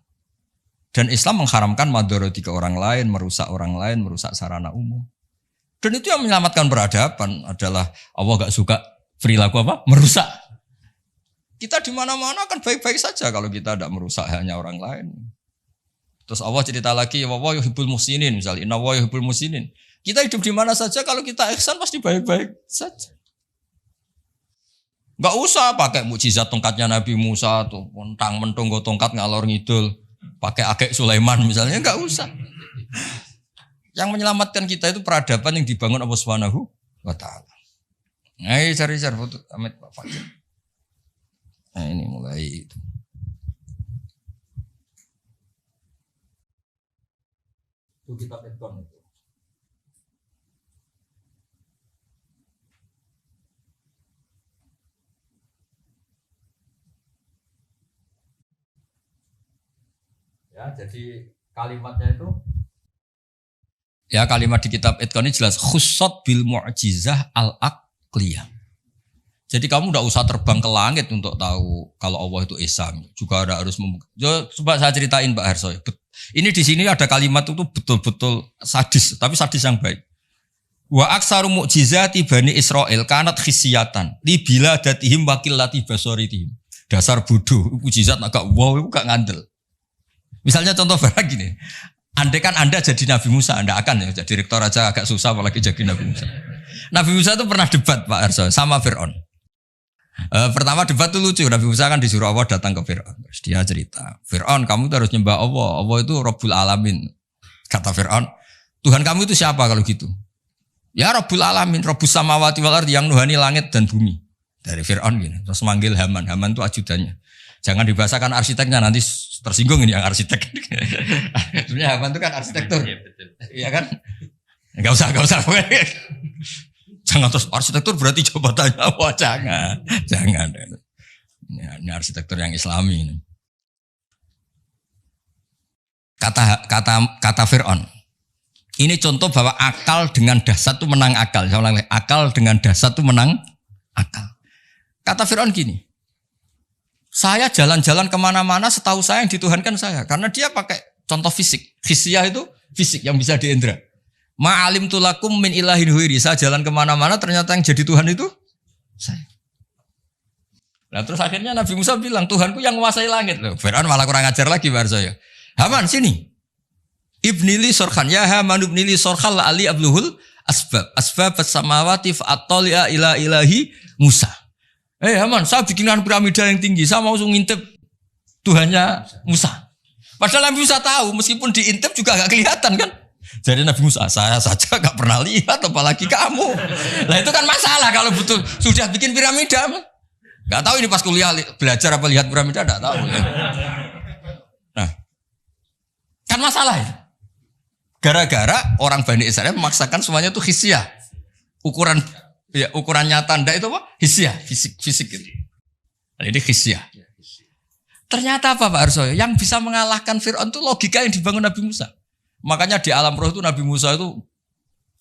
Dan Islam mengharamkan madharati ke orang lain, merusak orang lain, merusak sarana umum. Dan itu yang menyelamatkan peradaban adalah Allah gak suka perilaku apa? Merusak. Kita di mana-mana kan baik-baik saja kalau kita tidak merusak hanya orang lain. Terus Allah cerita lagi, wa yuhibbul muhsinin misalnya, inna wa yuhibbul muhsinin. Kita hidup di mana saja kalau kita ihsan pasti baik-baik saja. Gak usah pakai mukjizat tongkatnya Nabi Musa tuh, mentang-mentang go tongkat ngalor ngidul, pakai akek Sulaiman misalnya, gak usah. Yang menyelamatkan kita itu peradaban yang dibangun Allah Subhanahu wa taala. Nah, cari-cari foto Amit Pak Fajar. Nah, ini mulai itu. Itu kitab Itqan itu. Ya, jadi kalimatnya itu ya kalimat di kitab Itqan ini jelas khussat bil mu'jizah al-aqliyah. Jadi kamu tidak usah terbang ke langit untuk tahu kalau Allah itu Esa. Juga ada harus coba saya ceritain Pak Harso. Ini di sini ada kalimat itu betul-betul sadis, tapi sadis yang baik. Wa aksaru mu'jizati bani Israil kanat khisyatan li biladatihim wakillati basaritihim. Dasar bodoh, mukjizat agak wow itu gak ngandel. Misalnya contoh barang gini. Andai kan Anda jadi Nabi Musa, Anda akan ya jadi rektor aja agak susah apalagi jadi Nabi Musa. Nabi Musa itu pernah debat Pak Arso sama Fir'aun. Pertama debat itu lucu, Nabi Musa kan disuruh Allah datang ke Fir'aun. Terus dia cerita, Fir'aun kamu itu harus nyembah Allah, Allah itu Rabbul Alamin. Kata Fir'aun, Tuhan kamu itu siapa kalau gitu? Ya Rabbul Alamin, Rabbus Samawati wal Ardi yang nuhani langit dan bumi. Dari Fir'aun gini, terus manggil Haman, Haman itu ajudannya. Jangan dibahasakan arsiteknya, nanti tersinggung ini yang arsitek. Sebenarnya Haman itu kan arsitektur. Iya kan? Enggak usah. Jangan terus arsitektur berarti jabatannya. Wah, jangan. Ini arsitektur yang Islami ini. Kata Fir'aun. Ini contoh bahwa akal dengan dasar itu menang akal. Saya ulang lagi, akal dengan dasar itu menang akal. Kata Fir'aun gini. Saya jalan-jalan kemana-mana setahu saya yang dituhankan saya. Karena dia pakai contoh fisik. Khisyah itu fisik yang bisa diindra. Ma'alim tulakum min ilahin huiri. Saya jalan kemana-mana ternyata yang jadi Tuhan itu saya. Nah terus akhirnya Nabi Musa bilang Tuhanku yang menguasai langit. Loh, Fir'aun malah kurang ajar lagi bar saya. Haman sini. Ibnili sorkhan. Ya Haman ibnili sorkhan la ali abluhul asbab. Asbab as-samawati fa'atoli'a ila ilahi Musa. Haman, saya bikinkan piramida yang tinggi. Saya mau ngintip Tuhannya Musa. Padahal Nabi Musa tahu, meskipun diintip juga gak kelihatan kan. Jadi Nabi Musa, saya saja gak pernah lihat, apalagi kamu. Nah itu kan masalah kalau betul sudah bikin piramida. Gak tahu ini pas kuliah belajar apa lihat piramida, gak tahu. Nah, kan masalah ya. Gara-gara orang Bani Israel memaksakan semuanya itu khisyah. Ukuran nyata ndak itu apa? Hisyah, fisik gitu. Nah, ini khisyah. Ternyata apa Pak Arso? Yang bisa mengalahkan Fir'aun itu logika yang dibangun Nabi Musa. Makanya di alam roh itu Nabi Musa itu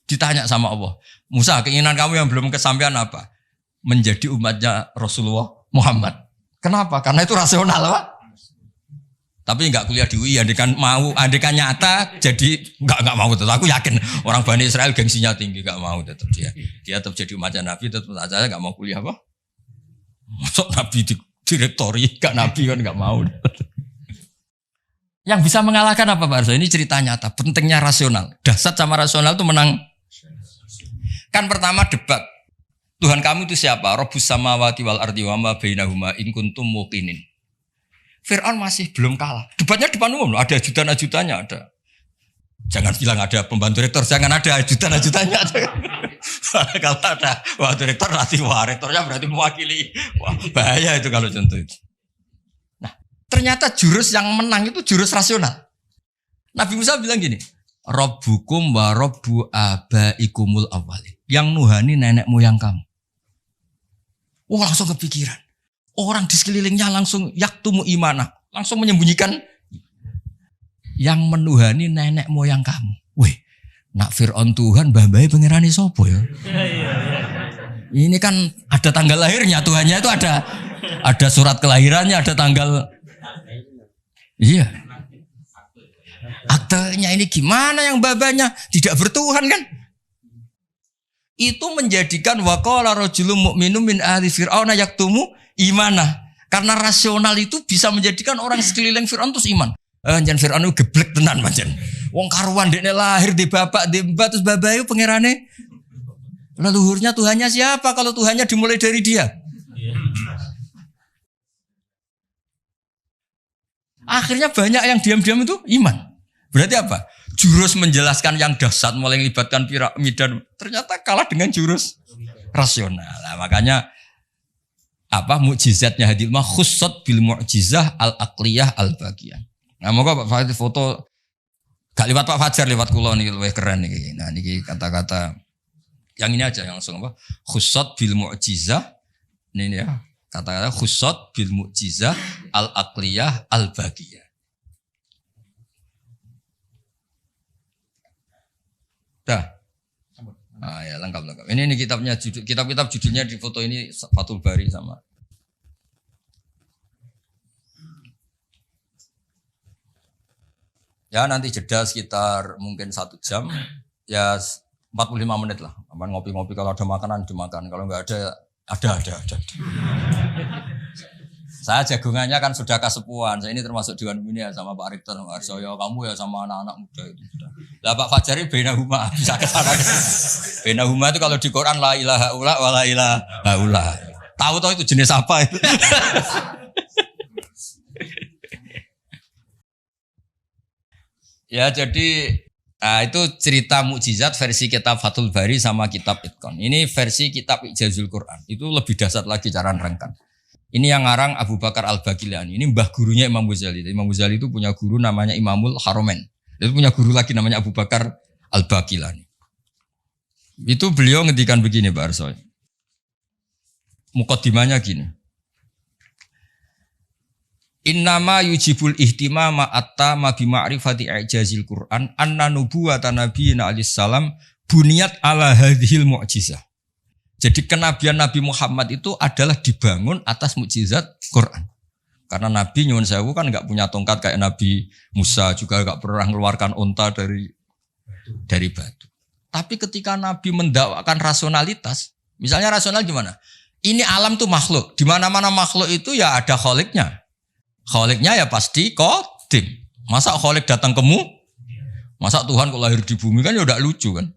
ditanya sama Allah. Musa, keinginan kamu yang belum kesampaian apa? Menjadi umatnya Rasulullah Muhammad. Kenapa? Karena itu rasional Pak. Tapi nggak kuliah di UI, andekan nyata jadi nggak mau tetap. Aku yakin orang Bani Israel gengsinya tinggi, nggak mau tetap dia tetap jadi umatnya Nabi, tetap saja nggak mau kuliah apa? Masuk Nabi di direktori, nggak Nabi kan nggak mau. Yang bisa mengalahkan apa Pak Arso? Ini cerita nyata, pentingnya rasional. Dahsyat sama rasional itu menang. Kan pertama debat. Tuhan kamu itu siapa? Rabbus samawati wal ardi wa ma bainahuma in kuntum muqinin. Fir'aun masih belum kalah. Debatnya depan umum, ada ajudan-ajudannya ada. Jangan bilang ada pembantu rektor, jangan ada ajudan-ajudannya. Kalau ada direktor nanti rektornya berarti mewakili. Wah, bahaya itu kalau contoh itu. Nah, ternyata jurus yang menang itu jurus rasional. Nabi Musa bilang gini, Rabbukum wa rabbu abaikumul awwalin. Yang nuhani nenek moyang kamu. Wah, langsung kepikiran. Orang di sekelilingnya langsung yaktumu imanah, langsung menyembunyikan yang menuhani nenek moyang kamu. Wih, nak Fir'aun Tuhan, babai pengerani sopo ya. Ini kan ada tanggal lahirnya, Tuhannya itu ada surat kelahirannya, ada tanggal. Iya. Aktenya ini gimana yang babanya tidak bertuhan kan? Itu menjadikan waqala rajulun mu'minun min ahli fir'auna yaktumu imanah. Karena rasional itu bisa menjadikan orang sekeliling Fir'aun terus iman. Jangan Fir'aun itu geblek tenan pancen. Wong karuan dekne lahir di bapak di mbak terus babayu pangerane. Leluhurnya Tuhannya siapa kalau Tuhannya dimulai dari dia? Akhirnya banyak yang diam-diam itu iman. Berarti apa? Jurus menjelaskan yang dahsyat mulai melibatkan piramida ternyata kalah dengan jurus rasional. Nah, makanya apa mukjizatnya hadil mah khussat bil mu'jizah al-aqliyah al-baqiyah. Nah, moga Pak Fajar foto gak lewat Pak Fajar, lewat kula niki luwih keren niki. Nah, niki kata-kata yang ini aja langsung apa? Khussat bil mu'jizah. Ini ya. Kata-kata khussat bil mu'jizah al-aqliyah al-baqiyah. Dah. Ah ya lengkap. Ini kitabnya kitab-kitab judulnya di foto ini Fathul Bari sama. Ya nanti jeda sekitar mungkin 1 jam, ya 45 menit lah. Aman ngopi-ngopi, kalau ada makanan dimakan, kalau nggak ada. Saya jagungannya kan sudah kasepuan. Saya ini termasuk Dewan Pembina sama Pak Rektor, Pak Arsoyo, kamu ya sama anak-anak muda itu sudah. Lah Pak Fajari bainahuma bisa ke sana. Bainahuma itu kalau di Quran la ilaha illa wa la ilaha illa. Tahu-tahu itu jenis apa itu? Ya jadi itu cerita mukjizat versi kitab Fathul Bari sama kitab Itqan. Ini versi kitab Ijazul Quran. Itu lebih dahsyat lagi cara nerangkan. Ini yang ngarang Abu Bakar Al-Baqilani. Ini mbah gurunya Imam Ghazali. Imam Ghazali itu punya guru namanya Imamul Haromen. Itu punya guru lagi namanya Abu Bakar Al-Baqilani. Itu beliau ngendikan begini Pak Arsoy. Muqaddimahnya gini. Innama yujibul ihtimama attama bi ma'rifati i'jazil Qur'an anna nubuwatan nabiyina alaihi salam buniyat ala hadhil mu'jizah. Jadi kenabian Nabi Muhammad itu adalah dibangun atas mukjizat Quran. Karena Nabi nyuwun sewu kan enggak punya tongkat kayak Nabi Musa, juga enggak pernah mengeluarkan unta dari batu. Tapi ketika Nabi mendakwakan rasionalitas, misalnya rasional gimana? Ini alam tuh makhluk. Di mana-mana makhluk itu ya ada kholiknya. Kholiknya ya pasti qadim. Masa kholik datang kemu? Masa Tuhan kok lahir di bumi kan ya udah lucu kan?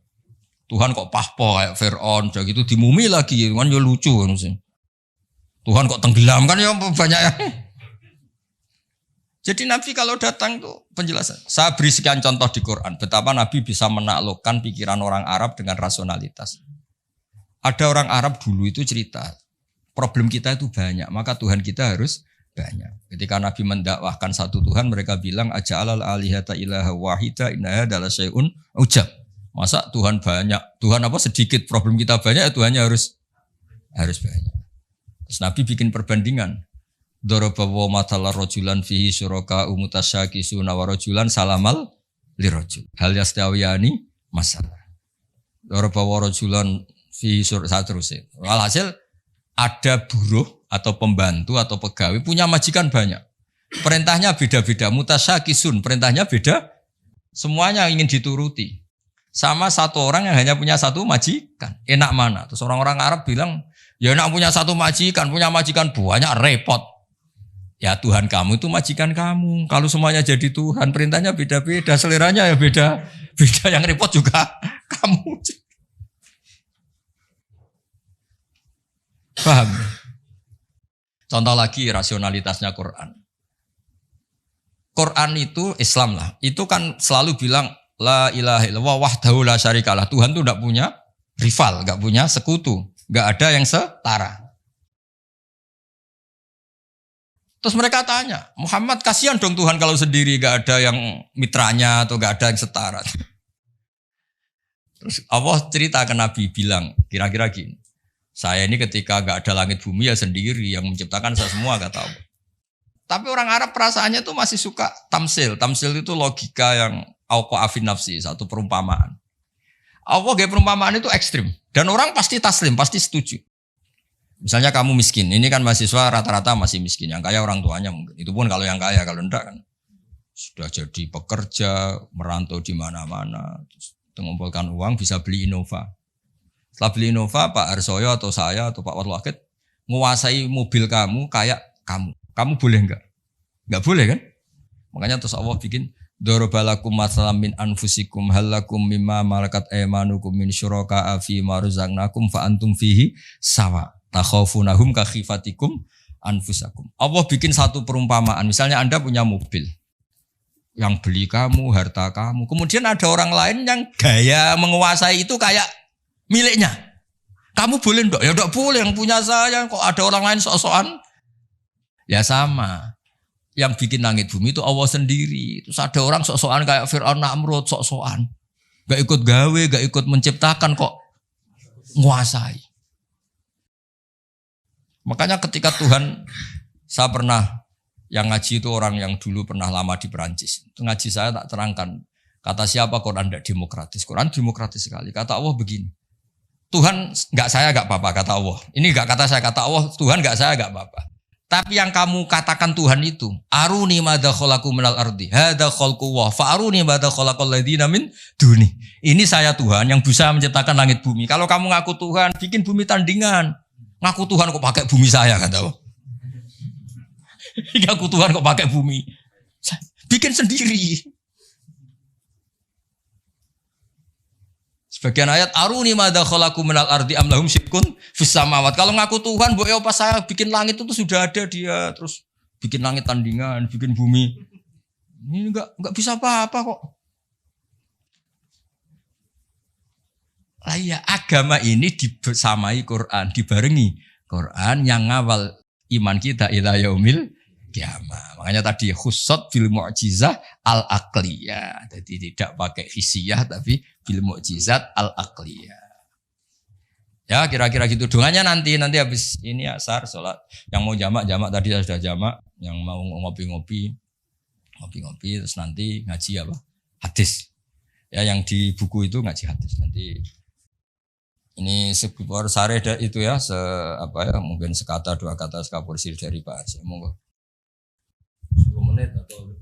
Tuhan kok pahpo kayak Fir'aun, jadi gitu dimumi lagi kan ya lucu kan sih. Tuhan kok tenggelam kan ya banyak yang. Jadi Nabi kalau datang tuh penjelasan. Saya beri sekian contoh di Quran betapa Nabi bisa menaklukkan pikiran orang Arab dengan rasionalitas. Ada orang Arab dulu itu cerita, problem kita itu banyak, maka Tuhan kita harus banyak. Ketika Nabi mendakwahkan satu Tuhan, mereka bilang aja'alal alihata ilaha wahida inna hadza syai'un ujab. Masa Tuhan banyak, Tuhan apa sedikit, problem kita banyak, ya Tuhannya harus banyak. Terus Nabi bikin perbandingan. Daraba wa matala rajulan fihi syuraka umutasyakisuna wa rajulan salamal lirajul. Hal yastawiyani masalah. Daraba wa rajulan fihi syuraka terus. Walhasil ada buruh atau pembantu atau pegawai punya majikan banyak. Perintahnya beda-beda, mutasyakisun, perintahnya beda. Semuanya ingin dituruti. Sama satu orang yang hanya punya satu majikan. Enak mana? Terus orang-orang Arab bilang, ya enak punya satu majikan, punya majikan banyak repot. Ya Tuhan kamu itu majikan kamu. Kalau semuanya jadi Tuhan, perintahnya beda-beda, seleranya ya beda. Beda, yang repot juga kamu. Paham? Contoh lagi rasionalitasnya Quran. Quran itu Islam lah. Itu kan selalu bilang la ilaha illallah wahdahu la syarikalah. Tuhan itu enggak punya rival, enggak punya sekutu, enggak ada yang setara. Terus mereka tanya, Muhammad kasihan dong Tuhan kalau sendiri enggak ada yang mitranya atau enggak ada yang setara. Terus Allah cerita ke Nabi bilang kira-kira gini. Saya ini ketika enggak ada langit bumi ya sendiri yang menciptakan saya semua kata Allah. Tapi orang Arab perasaannya tuh masih suka tamsil. Tamsil itu logika yang auqa'afin nafsi, satu perumpamaan. Allah kayak perumpamaan itu ekstrim. Dan orang pasti taslim, pasti setuju. Misalnya kamu miskin, ini kan mahasiswa rata-rata masih miskin. Yang kaya orang tuanya mungkin. Itu pun kalau yang kaya, kalau enggak kan sudah jadi pekerja, merantau di mana-mana. Terus mengumpulkan uang bisa beli Innova. Setelah beli Innova, Pak Harsoyo atau saya atau Pak Warwakid menguasai mobil kamu kayak kamu. Kamu boleh enggak? Enggak boleh kan? Makanya terus Allah bikin darabalakum matsalam min anfusikum halakum mimma malakat aymanukum min syuraka'a fi ma razaqnakum fa antum fihi sawa. Takhafunahum ka khifatikum anfusakum. Allah bikin satu perumpamaan. Misalnya Anda punya mobil. Yang beli kamu, harta kamu. Kemudian ada orang lain yang gaya menguasai itu kayak miliknya. Kamu boleh enggak? Ya enggak boleh, yang punya saya. Kok ada orang lain sok-sokan? Ya sama. Yang bikin langit bumi itu Allah sendiri. Terus ada orang sok-sokan kayak Fir'aun Namrud, sok-sokan. Gak ikut gawe, gak ikut menciptakan kok nguasai. Makanya ketika Tuhan, saya pernah, yang ngaji itu orang yang dulu pernah lama di Perancis. Itu ngaji saya tak terangkan. Kata siapa Quran tidak demokratis. Quran demokratis sekali. Kata Allah begini. Tuhan enggak saya enggak apa-apa kata Allah. Ini enggak kata saya, kata Allah. Tuhan enggak saya enggak apa-apa. Tapi yang kamu katakan Tuhan itu, aruni madza khalaqu minal ardi, hadza khalqullah, fa aruni madza khalaqal ladzina min duni. Ini saya Tuhan yang bisa menciptakan langit bumi. Kalau kamu ngaku Tuhan, bikin bumi tandingan. Ngaku Tuhan kok pakai bumi saya kata Allah. Ngaku Tuhan kok pakai bumi. Bikin sendiri. Sebagian ayat aruni madza khalaqu minal ardi am lahum syirkun fis samawat. Kalau ngaku Tuhan, mbok ya pas saya bikin langit itu sudah ada dia, terus bikin langit tandingan, bikin bumi. Ini enggak bisa apa-apa kok. Lah ya, agama ini dibersamai Quran, dibarengi Quran yang ngawal iman kita ila yaumil kiamah. Makanya tadi khussat bil mu'jizah al-aqliyah. Jadi tidak pakai hisiyah tapi bil mu'jizat al-aqliyah. Ya kira-kira gitu. Doanya nanti habis ini asar sholat. Yang mau jamak tadi sudah jamak. Yang mau ngopi-ngopi terus nanti ngaji apa? Hadis. Ya yang di buku itu ngaji hadis. Nanti ini sekitar sare itu ya, mungkin sekata dua kata sekapur sir dari Pak Aceh. Monggo 10 menit atau